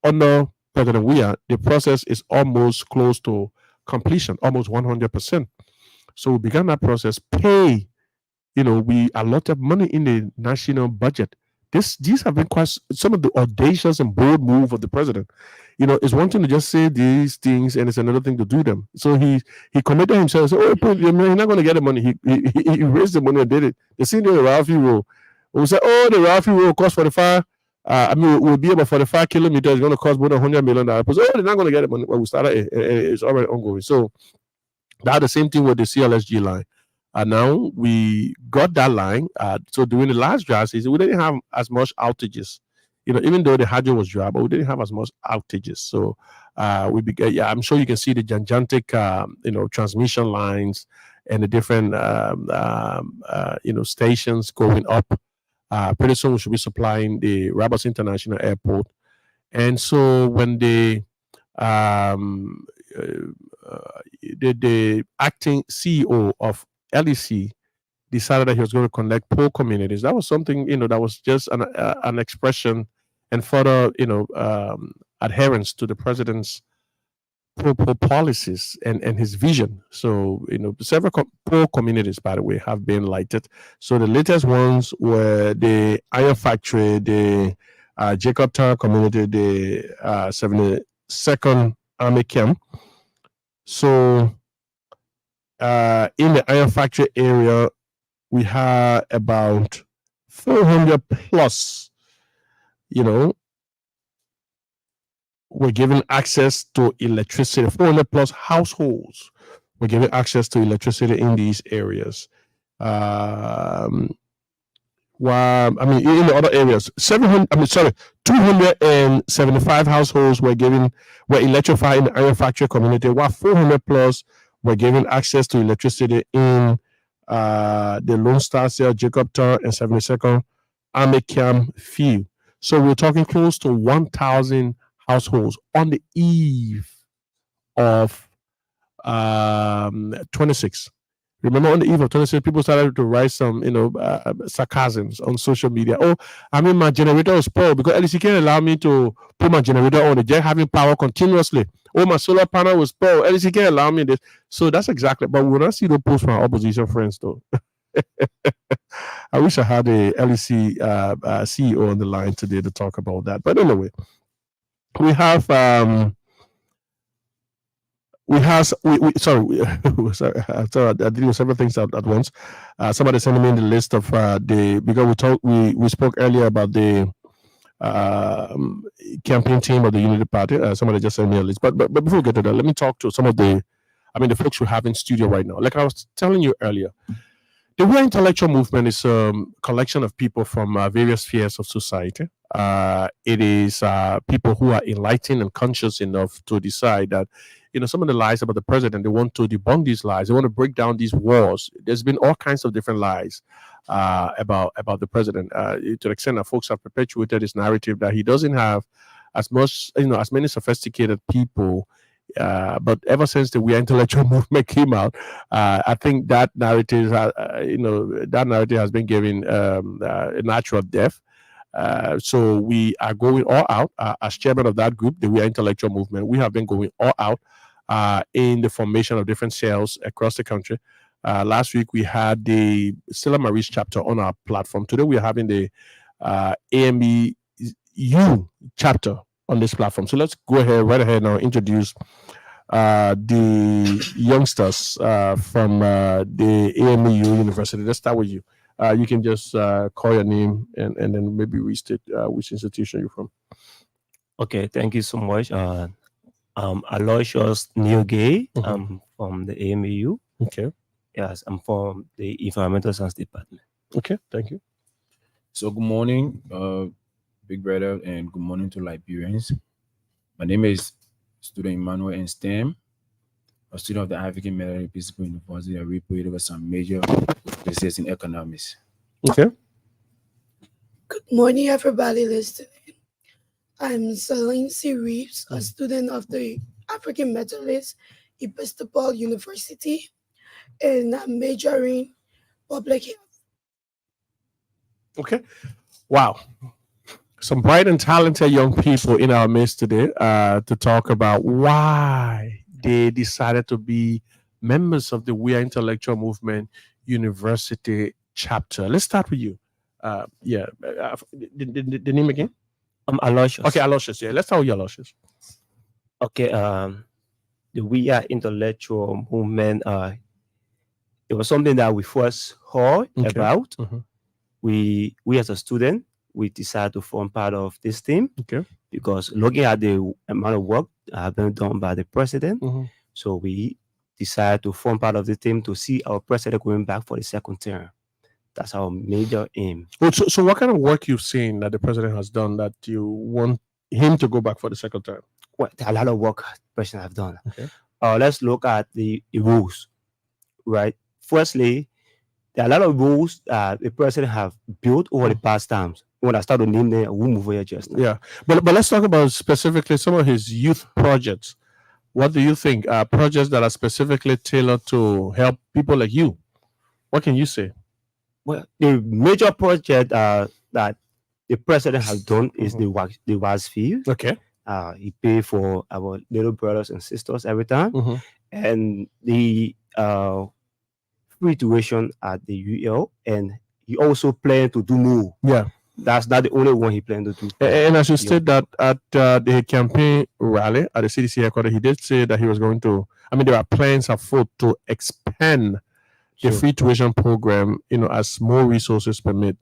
under President Weah, the process is almost close to completion, almost 100%. So we began that process. We allotted money in the national budget. These have been quite some of the audacious and bold move of the president. It's one thing to just say these things, and it's another thing to do them. So he committed himself. So, you're not going to get the money. He raised the money and did it. The senior Ralphie Road. We said, the Ralphie Road cost 45. We'll be about 45 kilometers. It's going to cost more than $100 million. They're not going to get the money. Well, we started. It's already ongoing. So that's the same thing with the CLSG line. Now we got that line. So during the last dry season, we didn't have as much outages. Even though the hydro was dry, but we didn't have as much outages. So we began. Yeah, I'm sure you can see the gigantic, transmission lines and the different, stations going up. Pretty soon we should be supplying the Rabat International Airport. And so when the acting CEO of LEC decided that he was going to connect poor communities, that was something, that was just an expression and further, adherence to the president's pro policies and his vision. So, several poor communities, by the way, have been lighted. So the latest ones were the Iron Factory, the Jacobtown community, the 72nd Army Camp. So in the Iron Factory area, we had about 400 plus, we're giving access to electricity. 400 plus households were given access to electricity in these areas. Well, I mean, in the other areas, 275 households were electrified in the iron factory community, while 400 plus were given access to electricity in the Lone Star Cell, Jacob Town, and 72nd Army Camp Field. So we're talking close to 1,000 households on the eve of 26. Remember, on the eve of 26, people started to write some, sarcasms on social media. Oh, I mean, my generator is poor because LEC can't allow me to put my generator on. The jet having power continuously. Oh, my solar panel was poor. LEC can't allow me this. So that's exactly. But we'll not see the post from our opposition friends, though. I wish I had a LEC CEO on the line today to talk about that. But anyway, we have. Sorry, I did several things at once. Somebody sent me in the list of because we spoke earlier about the campaign team of the Unity Party. Somebody just sent me a list, but before we get to that, let me talk to some of the folks we have in studio right now. Like I was telling you earlier, the We Are Intellectual movement is a collection of people from various spheres of society. It is people who are enlightened and conscious enough to decide that, some of the lies about the president, they want to debunk these lies. They want to break down these walls. There's been all kinds of different lies about the president, to the extent that folks have perpetuated this narrative that he doesn't have as many sophisticated people. But ever since the We Are Intellectual movement came out, I think that narrative, has been given a natural death. So we are going all out as chairman of that group, the We Are Intellectual movement. We have been going all out in the formation of different cells across the country. Last week we had the Stella Maris chapter on our platform. Today we are having the AMEU chapter on this platform. So let's go right ahead now, introduce the youngsters from the AMEU University. Let's start with you. You can just call your name and then maybe restate which institution you're from. Okay, thank you so much. I'm Aloysius Neogay. I'm from the AMEU. Okay. Yes, I'm from the Environmental Science Department. Okay, thank you. So good morning, Big Brother, and good morning to Liberians. My name is student Emmanuel N. Stem, a student of the African Military Episcopal University. I reported over some major research in economics. Okay. Good morning, everybody listening. I'm Celine C. Reeves, a student of the African Methodist Episcopal University, and I'm majoring public health. Okay. Wow. Some bright and talented young people in our midst today to talk about why they decided to be members of the We Are Intellectual Movement University chapter. Let's start with you. The name again? I'm Aloysius. Okay, Aloysius. Yeah, let's start with you, Aloysius. Okay, the We Are Intellectual Movement, it was something that we first heard about. We as a student, we decided to form part of this team because looking at the amount of work that has been done by the president, so we decided to form part of the team to see our president going back for the second term. That's our major aim. So what kind of work you've seen that the president has done that you want him to go back for the second term? Well, there are a lot of work the president has done. Okay. Let's look at the rules, right? Firstly, there are a lot of rules that the president have built over the past times. When I start to name them, we'll move over just now. Yeah, but let's talk about specifically some of his youth projects. What do you think? Projects that are specifically tailored to help people like you. What can you say? Well, the major project that the president has done is the WAS field. Okay. He paid for our little brothers and sisters every time. And the free tuition at the UL. And he also planned to do more. Yeah. That's not the only one he planned to do. And as you said that at the campaign rally at the CDC headquarters, he did say that he was going to, there are plans afoot to expand a free tuition program, as more resources permit,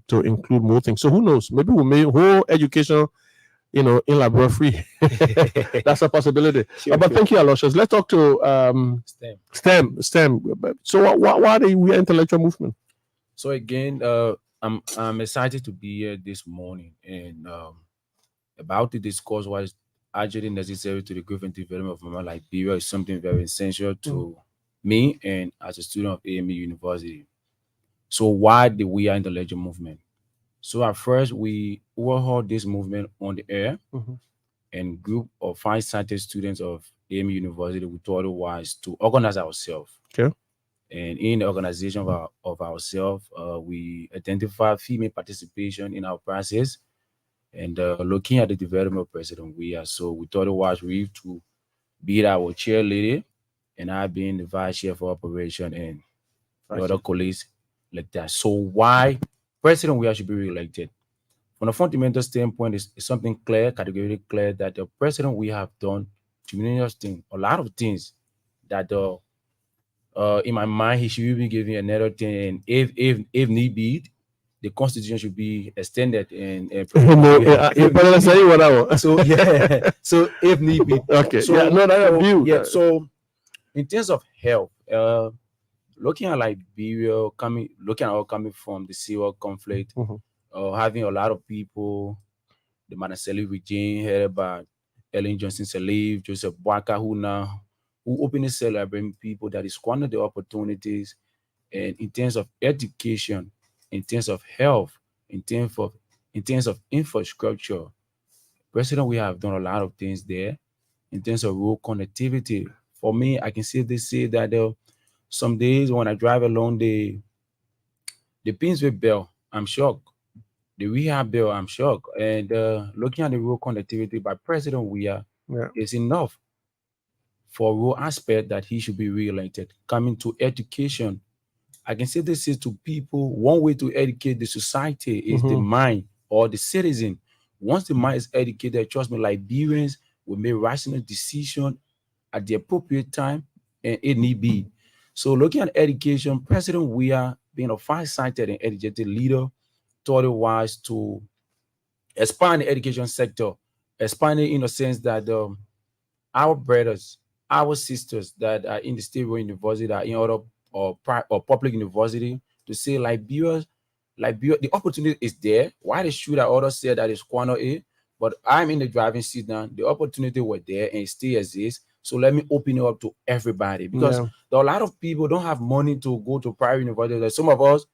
to include more things. So who knows? Maybe we'll make whole education, in Labrador free. That's a possibility. But thank you, Aloysius. Let's talk to STEM. So why are we intellectual movement? So again, I'm excited to be here this morning and about to discuss what is actually necessary to the growth and development of Mama Liberia is something very essential to me and as a student of AME University. So why the We Are Intellectual movement? So at first we overhauled this movement on the air, and group of 5 scientist students of AME University, we thought it wise to organize ourselves. Okay. And in the organization of ourselves, we identify female participation in our process and looking at the development of President Weah. So we thought it was we to be our chair lady and I being the vice chair for operation and the other colleagues like that. So why President Weah should be re-elected? From a fundamental standpoint, it's something clear, categorically clear that the president we have done tremendous things, a lot of things that in my mind he should be giving another thing. And if need be, the constitution should be extended and so yeah. So if need be, okay. So, yeah, no, that view. Yeah. So in terms of health, looking at Liberia coming from the Civil conflict, having a lot of people, the Manaseli regime headed by Ellen Johnson Sirleaf, Joseph Boakai, who openly celebrating people that is squander the opportunities, and in terms of education, in terms of health, in terms of infrastructure, President, we have done a lot of things there. In terms of rural connectivity, for me, I can safely say that some days when I drive along the Pinsway Bell, I'm shocked. The rehab bill, I'm shocked. And looking at the rural connectivity by President Weah is enough for rural aspect that he should be re-elected. Coming to education, I can say this is to people, one way to educate the society is the mind or the citizen. Once the mind is educated, trust me, Liberians will make rational decision at the appropriate time and it need be. So looking at education, President Weah being a far-sighted and educated leader, thought it wise to expand the education sector, expanding in a sense that our brothers, our sisters that are in the state university, that are in other or public university, to say Liberia, the opportunity is there. Why they should have others say that it's corner A, but I'm in the driving seat now. The opportunity was there and it still exists. So let me open it up to everybody because there are a lot of people don't have money to go to private university. Some of us,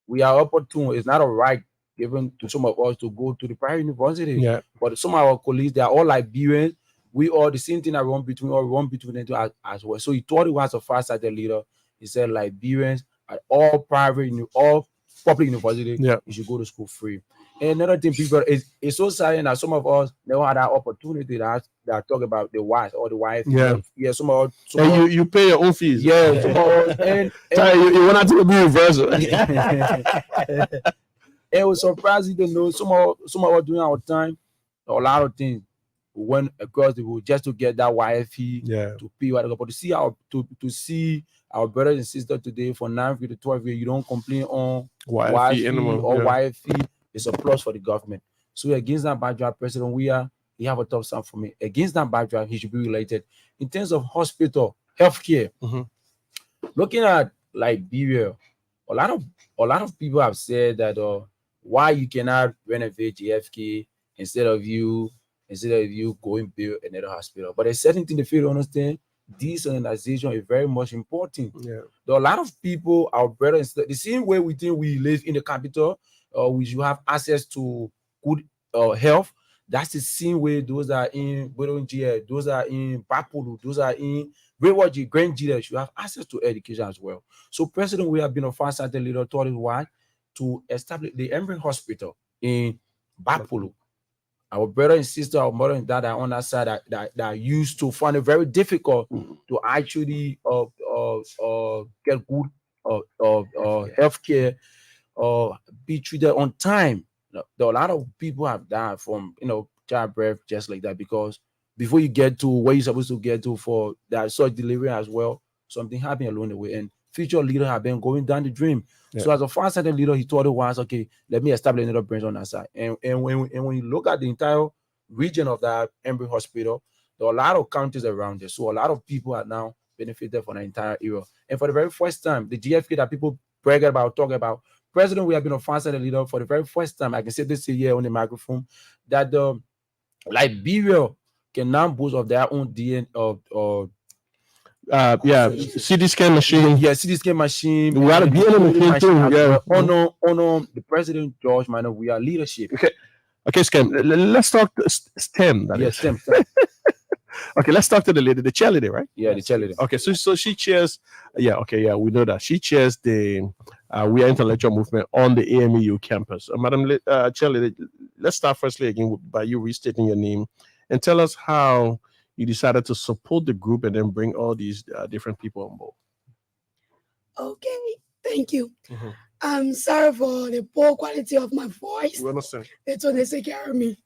we are opportune. It's not a right given to some of us to go to the private university. Yeah. But some of our colleagues, they are all Liberians. We all the same thing that run between them as well. So he thought he was a far-sighted leader. He said Liberians at all private, all public university, you should go to school free. And another thing, people, it's so sad that some of us never had that opportunity that talk about the wives or the wife. Yeah, some of us. And you pay your own fees. Yeah, some of us. And you want to be reversal. It was surprising to know some of us during our time, a lot of things went across the world just to get that YFE to pay what. But to see our brothers and sisters today for 9th to 12th year, you don't complain on YFE or YFE. It's a plus for the government. So against that backdrop, President Weah, he have a tough stand for me. Against that backdrop, he should be related. In terms of hospital, healthcare, looking at Liberia, a lot of people have said that why you cannot renovate JFK instead of you going build another hospital. But there's certain thing they fail to understand. Decentralization is very much important. There are a lot of people, our brothers, the same way we think we live in the capital, we should have access to good health. That's the same way those are in Bodonjia, those are in Bapulu, those are in Brewaji, Grand Jida should have access to education as well. So President, we have been a far-sighted leader, thought it why to establish the Embry Hospital in Bapulu. Our brother and sister, our mother and dad are on that side that used to find it very difficult to actually get good health care or be treated on time. There are a lot of people have died from childbirth just like that because before you get to where you're supposed to get to for that such delivery as well, something happened along the way. And future leader have been going down the dream. Yeah. So as a far-sighted leader, he thought it was okay. Let me establish another branch on that side. And when you look at the entire region of that Embry Hospital, there are a lot of counties around there. So a lot of people are now benefited from the entire area. And for the very first time, the GFK that people brag about, talk about, President, we have been a far-sighted leader for the very first time. I can say this here on the microphone that the Liberia can now boast of their own DNA or CT scan machine. Yeah, CT scan machine. We got a DNA machine too. Yeah. Honor the President George Minor. We are leadership. Okay, Stem. Let's talk to STEM. Yes, STEM. Okay, let's talk to the lady, the chairlady, right? Yeah, the chairlady. Okay, so she chairs. Yeah, okay, yeah, we know that she chairs the We Are Intellectual movement on the AMEU campus. Madam chairlady, let's start firstly again by you restating your name and tell us how you decided to support the group and then bring all these different people on board. Okay, thank you. I'm sorry for the poor quality of my voice. We understand. That's what they take care of me.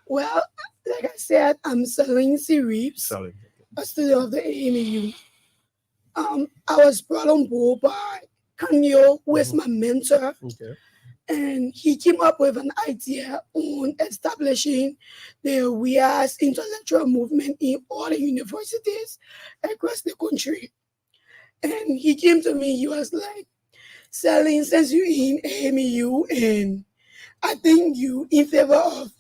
Well, like I said, I'm Celine C. Reeves, a student of the AMEU. I was brought on board by Kanyo, who is my mentor. Okay. And he came up with an idea on establishing the We Are intellectual movement in all the universities across the country. And he came to me, he was like, Celine, since you're in AMEU and I think you in favor of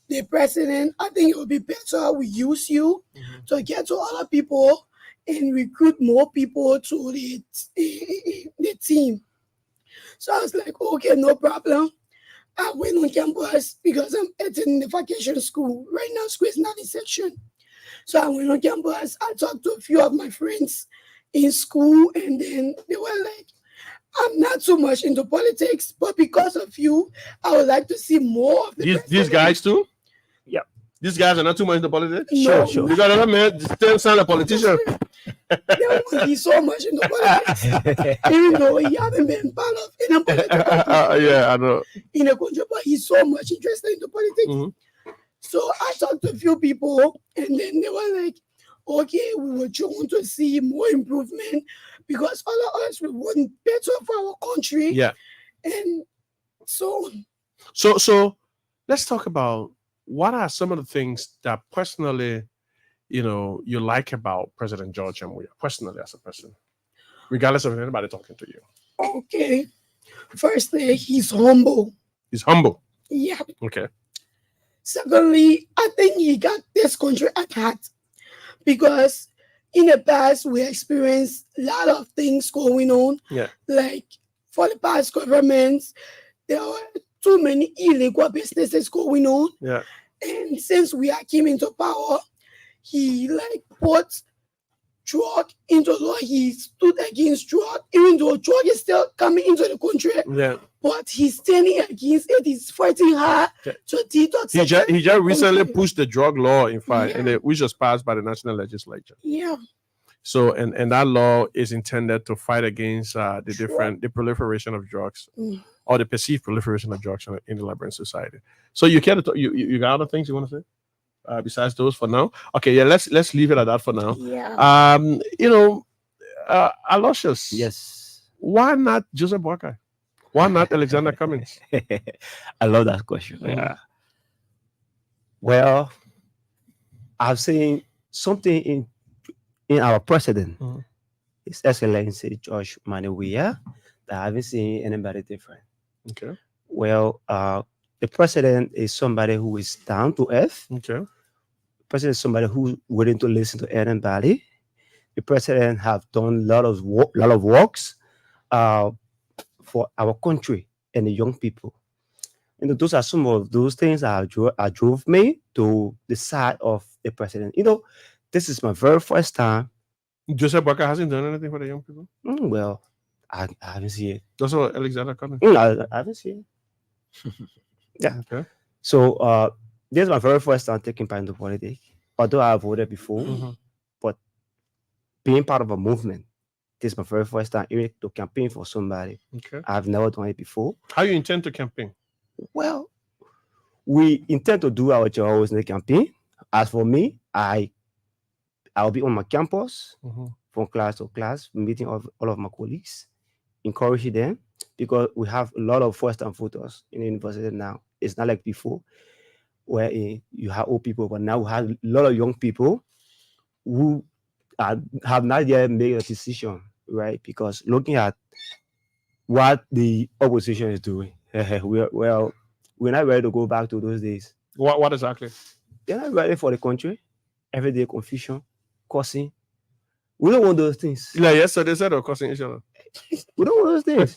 the president, I think it would be better we use you to get to other people and recruit more people to the team. So I was like, okay, no problem. I went on campus because I'm attending the vacation school. Right now, school is not in session. So I went on campus. I talked to a few of my friends in school, and then they were like, I'm not too much into politics, but because of you, I would like to see more of these guys too? Yeah. These guys are not too much into politics? No. Sure. You got another man, still sound a politician. He's so much into politics, even though he hasn't been part of any political yeah, I know. in the country, but he's so much interested into politics. So I talked to a few people, and then they were like, okay, we were trying to see more improvement because all of us, we want better for our country. Yeah. And so let's talk about what are some of the things that personally, you like about President George M. Weah, personally as a person, regardless of anybody talking to you. Okay. Firstly, he's humble. He's humble. Yeah. Okay. Secondly, I think he got this country at heart because in the past we experienced a lot of things going on. Yeah. Like for the past governments, there were too many illegal businesses going on. Yeah. And since we came into power, he put drug into law. He stood against drug, even though drug is still coming into the country. Yeah. But he's standing against it. He's fighting hard to detox. He just recently pushed the drug law, in fact, which was passed by the national legislature. Yeah. So, and that law is intended to fight against the proliferation of drugs or the perceived proliferation of drugs in the Liberian society. So, you care to talk, you got other things you want to say besides those for now? Okay, yeah, let's leave it at that for now. Yeah. Aloysius. Yes. Why not Joseph Boakai? Why not Alexander Cummings? I love that question. Yeah. Well, I've seen something in our president, His Excellency George Minor Weah, that I haven't seen anybody different. Okay. Well, the president is somebody who is down to earth. Okay. The president is somebody who's willing to listen to anybody. The president have done a lot of works for our country and the young people. And those are some of those things that drove me to the side of the president. This is my very first time. Joseph Boakai hasn't done anything for the young people? Well, I haven't seen it. That's what Alexander Cummings. I haven't seen it. Yeah. Okay. So this is my very first time taking part in the politics. Although I voted before, but being part of a movement, this is my very first time to campaign for somebody. Okay. I've never done it before. How you intend to campaign? Well, we intend to do our job in the campaign. As for me, I'll be on my campus from class to class, meeting all of my colleagues, encouraging them, because we have a lot of first-time voters in the university now. It's not like before, where you have old people, but now we have a lot of young people who have not yet made a decision, right? Because looking at what the opposition is doing, we're not ready to go back to those days. What exactly? They're not ready for the country. Everyday confusion, cursing. We don't want those things. Yeah, yesterday said they're cursing each other. We don't want those things.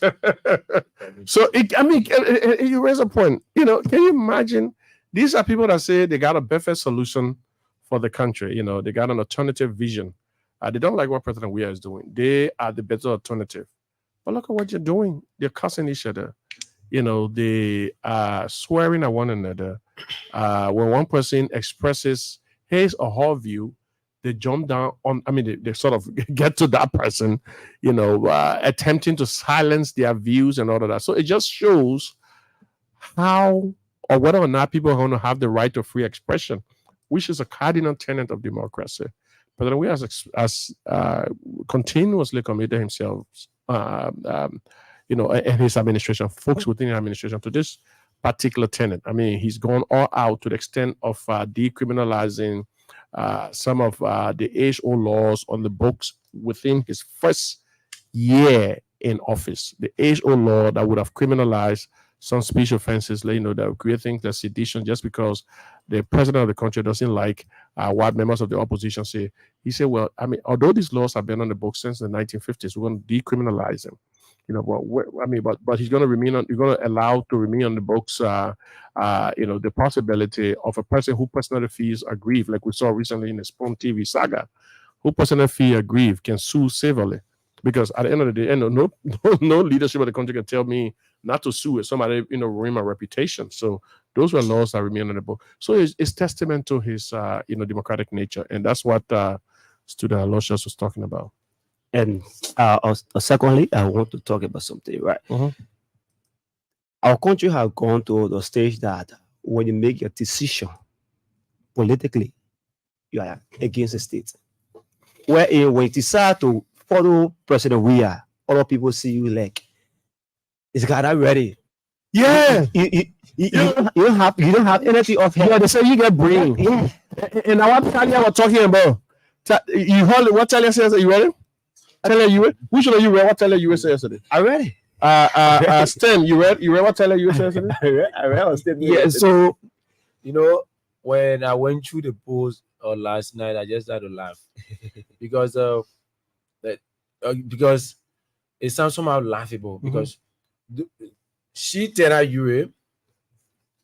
So, you raise a point. You know, can you imagine? These are people that say they got a better solution for the country. You know, they got an alternative vision. They don't like what President Weah is doing. They are the better alternative. But look at what you're doing. They're cussing each other. You know, they are swearing at one another. When one person expresses his or her view, they jump down on, they sort of get to that person, you know, attempting to silence their views and all of that. So it just shows how or whether or not people are going to have the right to free expression, which is a cardinal tenet of democracy. President Weah has continuously committed himself, you know, and his administration, folks within the administration, to this particular tenet. I mean, he's gone all out to the extent of decriminalizing some of the age-old laws on the books within his first year in office. The age-old law that would have criminalized some speech offenses, you know, that would create things like sedition just because the president of the country doesn't like what members of the opposition say. He said, well, I mean, although these laws have been on the books since the 1950s, we're going to decriminalize them. You know, but he's going to remain on. You're going to allow to remain on the books. You know, the possibility of a person who personally feels aggrieved, like we saw recently in the Spoon TV saga, who personally feel aggrieved can sue civilly, because at the end of the day, no leadership of the country can tell me not to sue if somebody, you know, ruin my reputation. So those were laws that remain on the book. So it's testament to his you know, democratic nature, and that's what student Aloysius was talking about. And secondly, I want to talk about something, right? Our country has gone to the stage that when you make a decision politically, you are against the state. Wherein when you decide to follow President Weah, other people see you like, this guy not ready. Yeah. You don't have anything of him. Yeah, they say you get brain. Yeah. And now what Talia was talking about? You heard what Talia says? Are you ready? Talia, you read? Which one of you read what Talia you said yesterday? I read it. Stem, you read what Talia you said yesterday? I read on Stem. Yeah, so you know, when I went through the post last night, I just had to laugh because of that. Because it sounds somehow laughable. Because she Tera Yure,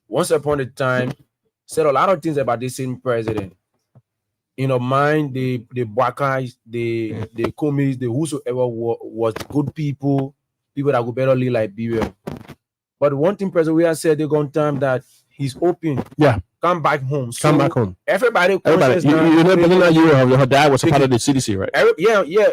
once upon a time, said a lot of things about this same president. In her mind, the Bwakas, the Komis, the whosoever was good people that would better live Liberia. But one thing President Weah said they gone time that he's open. Yeah. Come back home. Come back home. Everybody you know, her dad was a part of the CDC, right?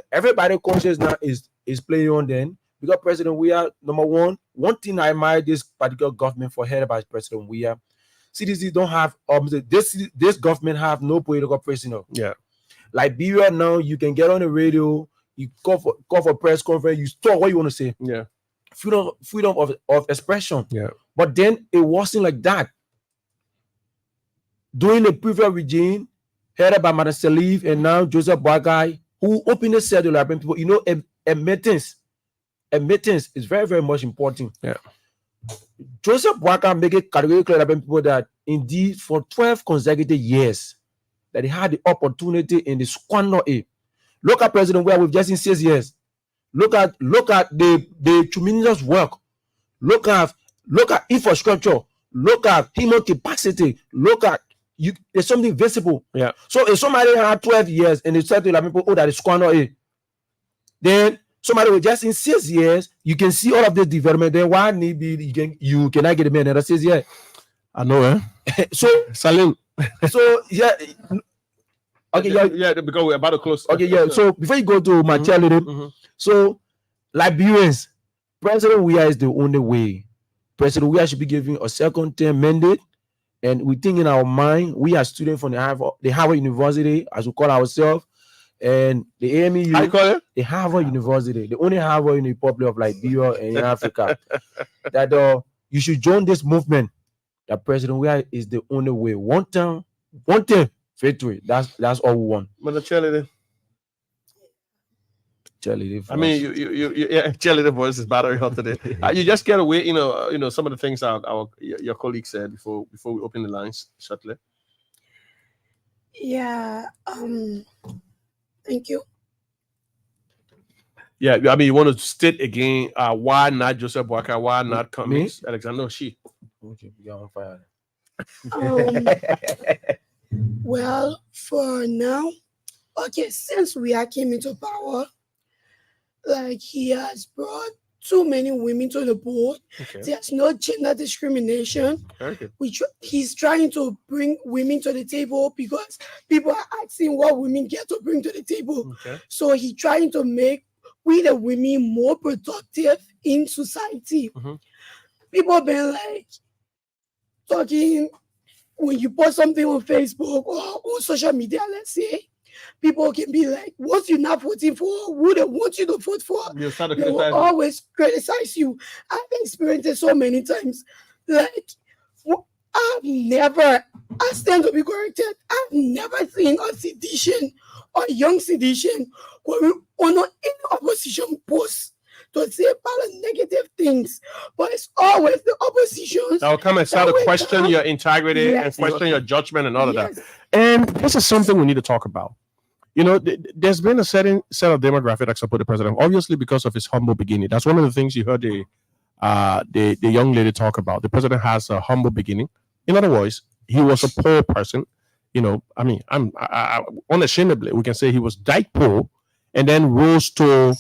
Everybody conscious now is playing on then. Because President Weah, number one thing I admire this particular government for head by President Weah, CDC don't have this government have no political prisoner. Yeah. Liberia now, you can get on the radio, you call for press conference, you talk what you want to say. Yeah. Freedom of expression. Yeah. But then it wasn't like that. During the previous regime, headed by Madam Salif and now Joseph Boakai, who openly said to Liberian people, you know, admittance is very, very much important. Yeah. Joseph Boakai make it categorically clear to Liberian people that indeed for 12 consecutive years that he had the opportunity in the squander it. Look at President Weah with just in 6 years. Look at the tremendous work. Look at infrastructure. Look at human capacity. Look at there's something visible. Yeah. So if somebody had 12 years and they said to people, oh, that is squander it, then somebody with just in 6 years, you can see all of this development. Then why need be you cannot get a man that says yeah. I know, So Salim. So yeah. Okay, yeah, because we're about to close. Okay, yeah. So before you go to my cheerleading, so Liberians, President Weah is the only way. President Weah should be given a second term mandate, and we think in our mind, we are students from the Harvard University, as we call ourselves, And the AMU, How you call it? the Harvard University, the only Harvard in the Republic of Liberia and in Africa, that you should join this movement. That President Weah is the only way. One time, victory. That's all we want. Mother cheerleader. Cheerleader. I mean, yeah, cheerleader voice is battery hot today. You just get away, some of the things your colleague said before we open the lines shortly. Yeah. Thank you. Yeah, I mean, you want to state again why not Joseph Boakai, why not Cummings, Alexander She? Okay, we got on fire. Well, for now, okay, since Weah came into power, like he has brought too many women to the board. Okay. There's no gender discrimination. Okay. He's trying to bring women to the table because people are asking what women get to bring to the table. Okay. So he's trying to make we the women more productive in society. Mm-hmm. People been like talking when you post something on Facebook or on social media, let's say, people can be like, what you not voting for? Who they want you to vote for? They will always criticize you. I've experienced it so many times. Like, I stand to be corrected. I've never seen a sedition or young sedition on any opposition post to say about negative things, but it's always the opposition that will come and start to question your integrity and question your judgment and all of that. And this is something we need to talk about. There's been a certain set of demographic that support the president, obviously because of his humble beginning. That's one of the things you heard the young lady talk about. The president has a humble beginning. In other words, he was a poor person. Unashamedly, we can say he was died poor and then rose to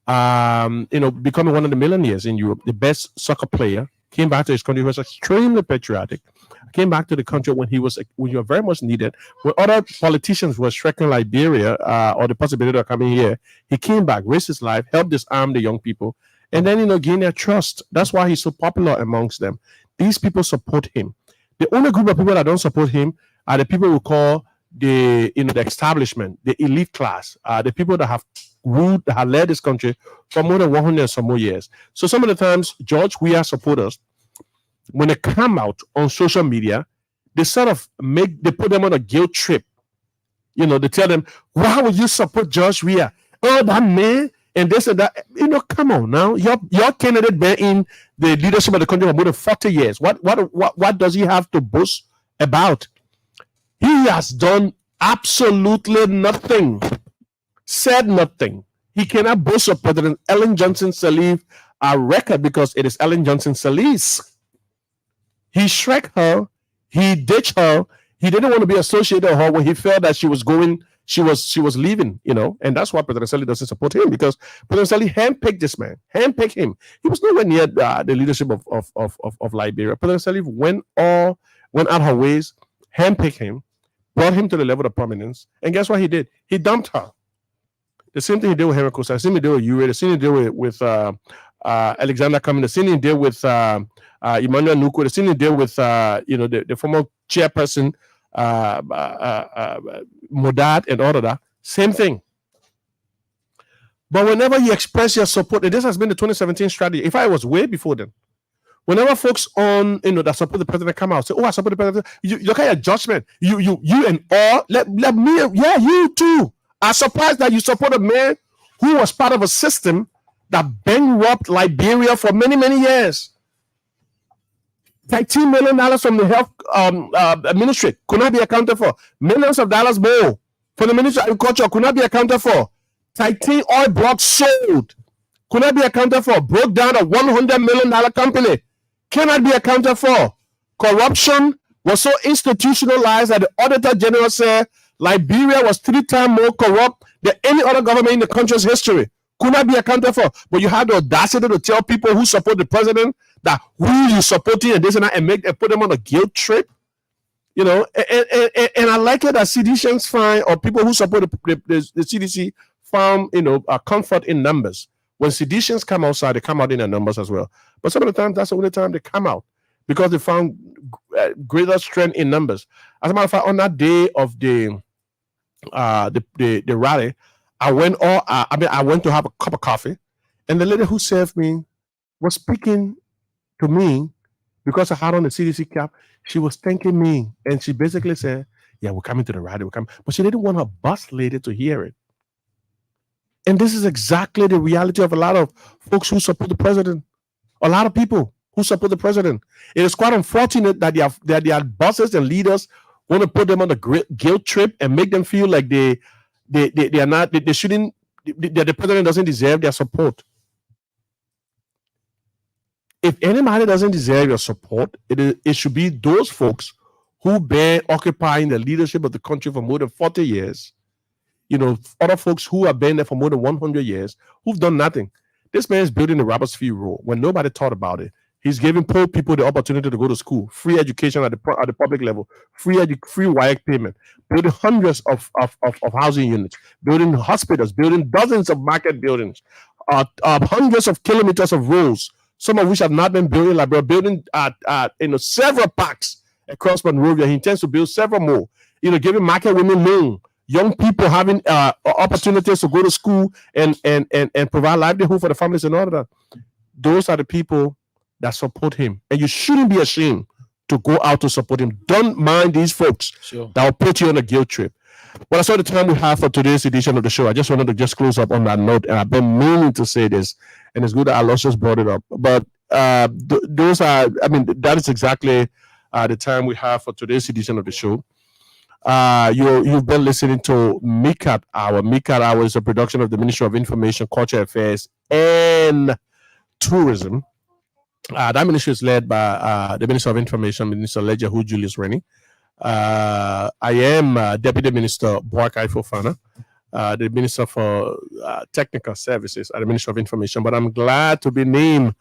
becoming one of the millionaires in Europe, the best soccer player, came back to his country. He was extremely patriotic, came back to the country when you were very much needed. When other politicians were striking Liberia or the possibility of coming here, he came back, risked his life, helped disarm the young people, and then, gain their trust. That's why he's so popular amongst them. These people support him. The only group of people that don't support him are the people we call the establishment, the elite class, the people that have ruled, that have led this country for more than 100 or some more years. So some of the times, George Weah supporters, when they come out on social media, they sort of they put them on a guilt trip. They tell them, why would you support George Weah? Oh, that man, and this and that. Come on now. Your candidate been in the leadership of the country for more than 40 years. What does he have to boast about? He has done absolutely nothing, said nothing. He cannot boast of President Ellen Johnson Sirleaf record because it is Ellen Johnson Sirleaf's. He shrek her, he ditched her, he didn't want to be associated with her when he felt that she was leaving, and that's why President Sirleaf doesn't support him, because President Sirleaf handpicked this man, handpicked him. He was nowhere near the leadership of Liberia. President Sirleaf went out her ways, handpicked him, brought him to the level of prominence, and guess what he did? He dumped her. The same thing he did with Henry Kosa, the same thing he did with Ure, the same thing he did with Alexander Cummings, the same thing he did with Emmanuel Nuku, the same thing he did with the former chairperson Modad and all of that. Same thing. But whenever you express your support, and this has been the 2017 strategy. If I was way before then, whenever folks that support the president come out, say, "Oh, I support the president," you look at your judgment. You and all. Let me. Yeah, you too. I'm surprised that you support a man who was part of a system that bankrupted Liberia for many, many years. $13 million from the health ministry could not be accounted for. Millions of dollars more from the Ministry of Agriculture could not be accounted for. 13 oil blocks sold could not be accounted for. Broke down a $100 million company cannot be accounted for. Corruption was so institutionalized that the Auditor General said Liberia was 3 times more corrupt than any other government in the country's history. Could not be accounted for. But you have the audacity to tell people who support the president that who you supporting and this and that, and put them on a guilt trip. And I like it that seditionists find, or people who support the CDC found, comfort in numbers. When seditions come outside, they come out in their numbers as well. But some of the time, that's the only time they come out, because they found greater strength in numbers. As a matter of fact, on that day of the the rally, I went to have a cup of coffee, and the lady who served me was speaking to me because I had on the CDC cap. She was thanking me, and she basically said, "Yeah, we're coming to the rally. We're coming," but she didn't want her bus lady to hear it. And this is exactly the reality of a lot of folks who support the president. A lot of people who support the president. It is quite unfortunate that their bosses and leaders want to put them on a guilt trip and make them feel like they are not, they shouldn't, that the president doesn't deserve their support. If anybody doesn't deserve your support, it should be those folks who been occupying the leadership of the country for more than 40 years. Other folks who have been there for more than 100 years, who've done nothing. This man is building the Roberts Field Road when nobody thought about it. He's giving poor people the opportunity to go to school, free education at the public level, free WIAC payment, building hundreds of housing units, building hospitals, building dozens of market buildings, hundreds of kilometers of roads, some of which have not been built. Like we're building several parks across Monrovia. He intends to build several more. Giving market women loan, young people having opportunities to go to school and provide livelihood for the families and all of that. Those are the people that support him, and you shouldn't be ashamed to go out to support him. Don't mind these folks that will put you on a guilt trip. Well, that's all the time we have for today's edition of the show. I just wanted to close up on that note, and I've been meaning to say this, and it's good that Aloysius brought it up. But that is exactly the time we have for today's edition of the show. You've been listening to Micat Hour. Micat Hour is a production of the Ministry of Information, Culture Affairs, and Tourism. That ministry is led by the Minister of Information, Minister Lejahu Julius Rennie. I am Deputy Minister Boakai Fofana, the Minister for Technical Services at the Ministry of Information. But I'm glad to be named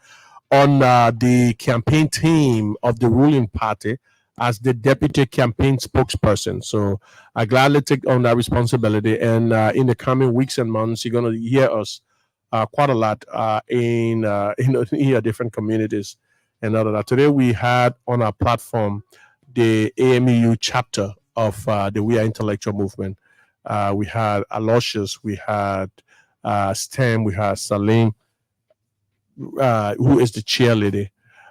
on the campaign team of the ruling party as the deputy campaign spokesperson. So I gladly take on that responsibility. And in the coming weeks and months, you're going to hear us quite a lot in different communities and all of that. Today we had on our platform the AMEU chapter of the We Are Intellectual Movement. We had Aloysius, we had STEM, we had Salim, who is the chairlady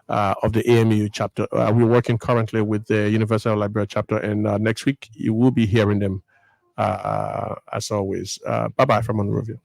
of the AMEU chapter. We're working currently with the University of Liberia chapter, and next week you will be hearing them as always. Bye-bye from Monrovia.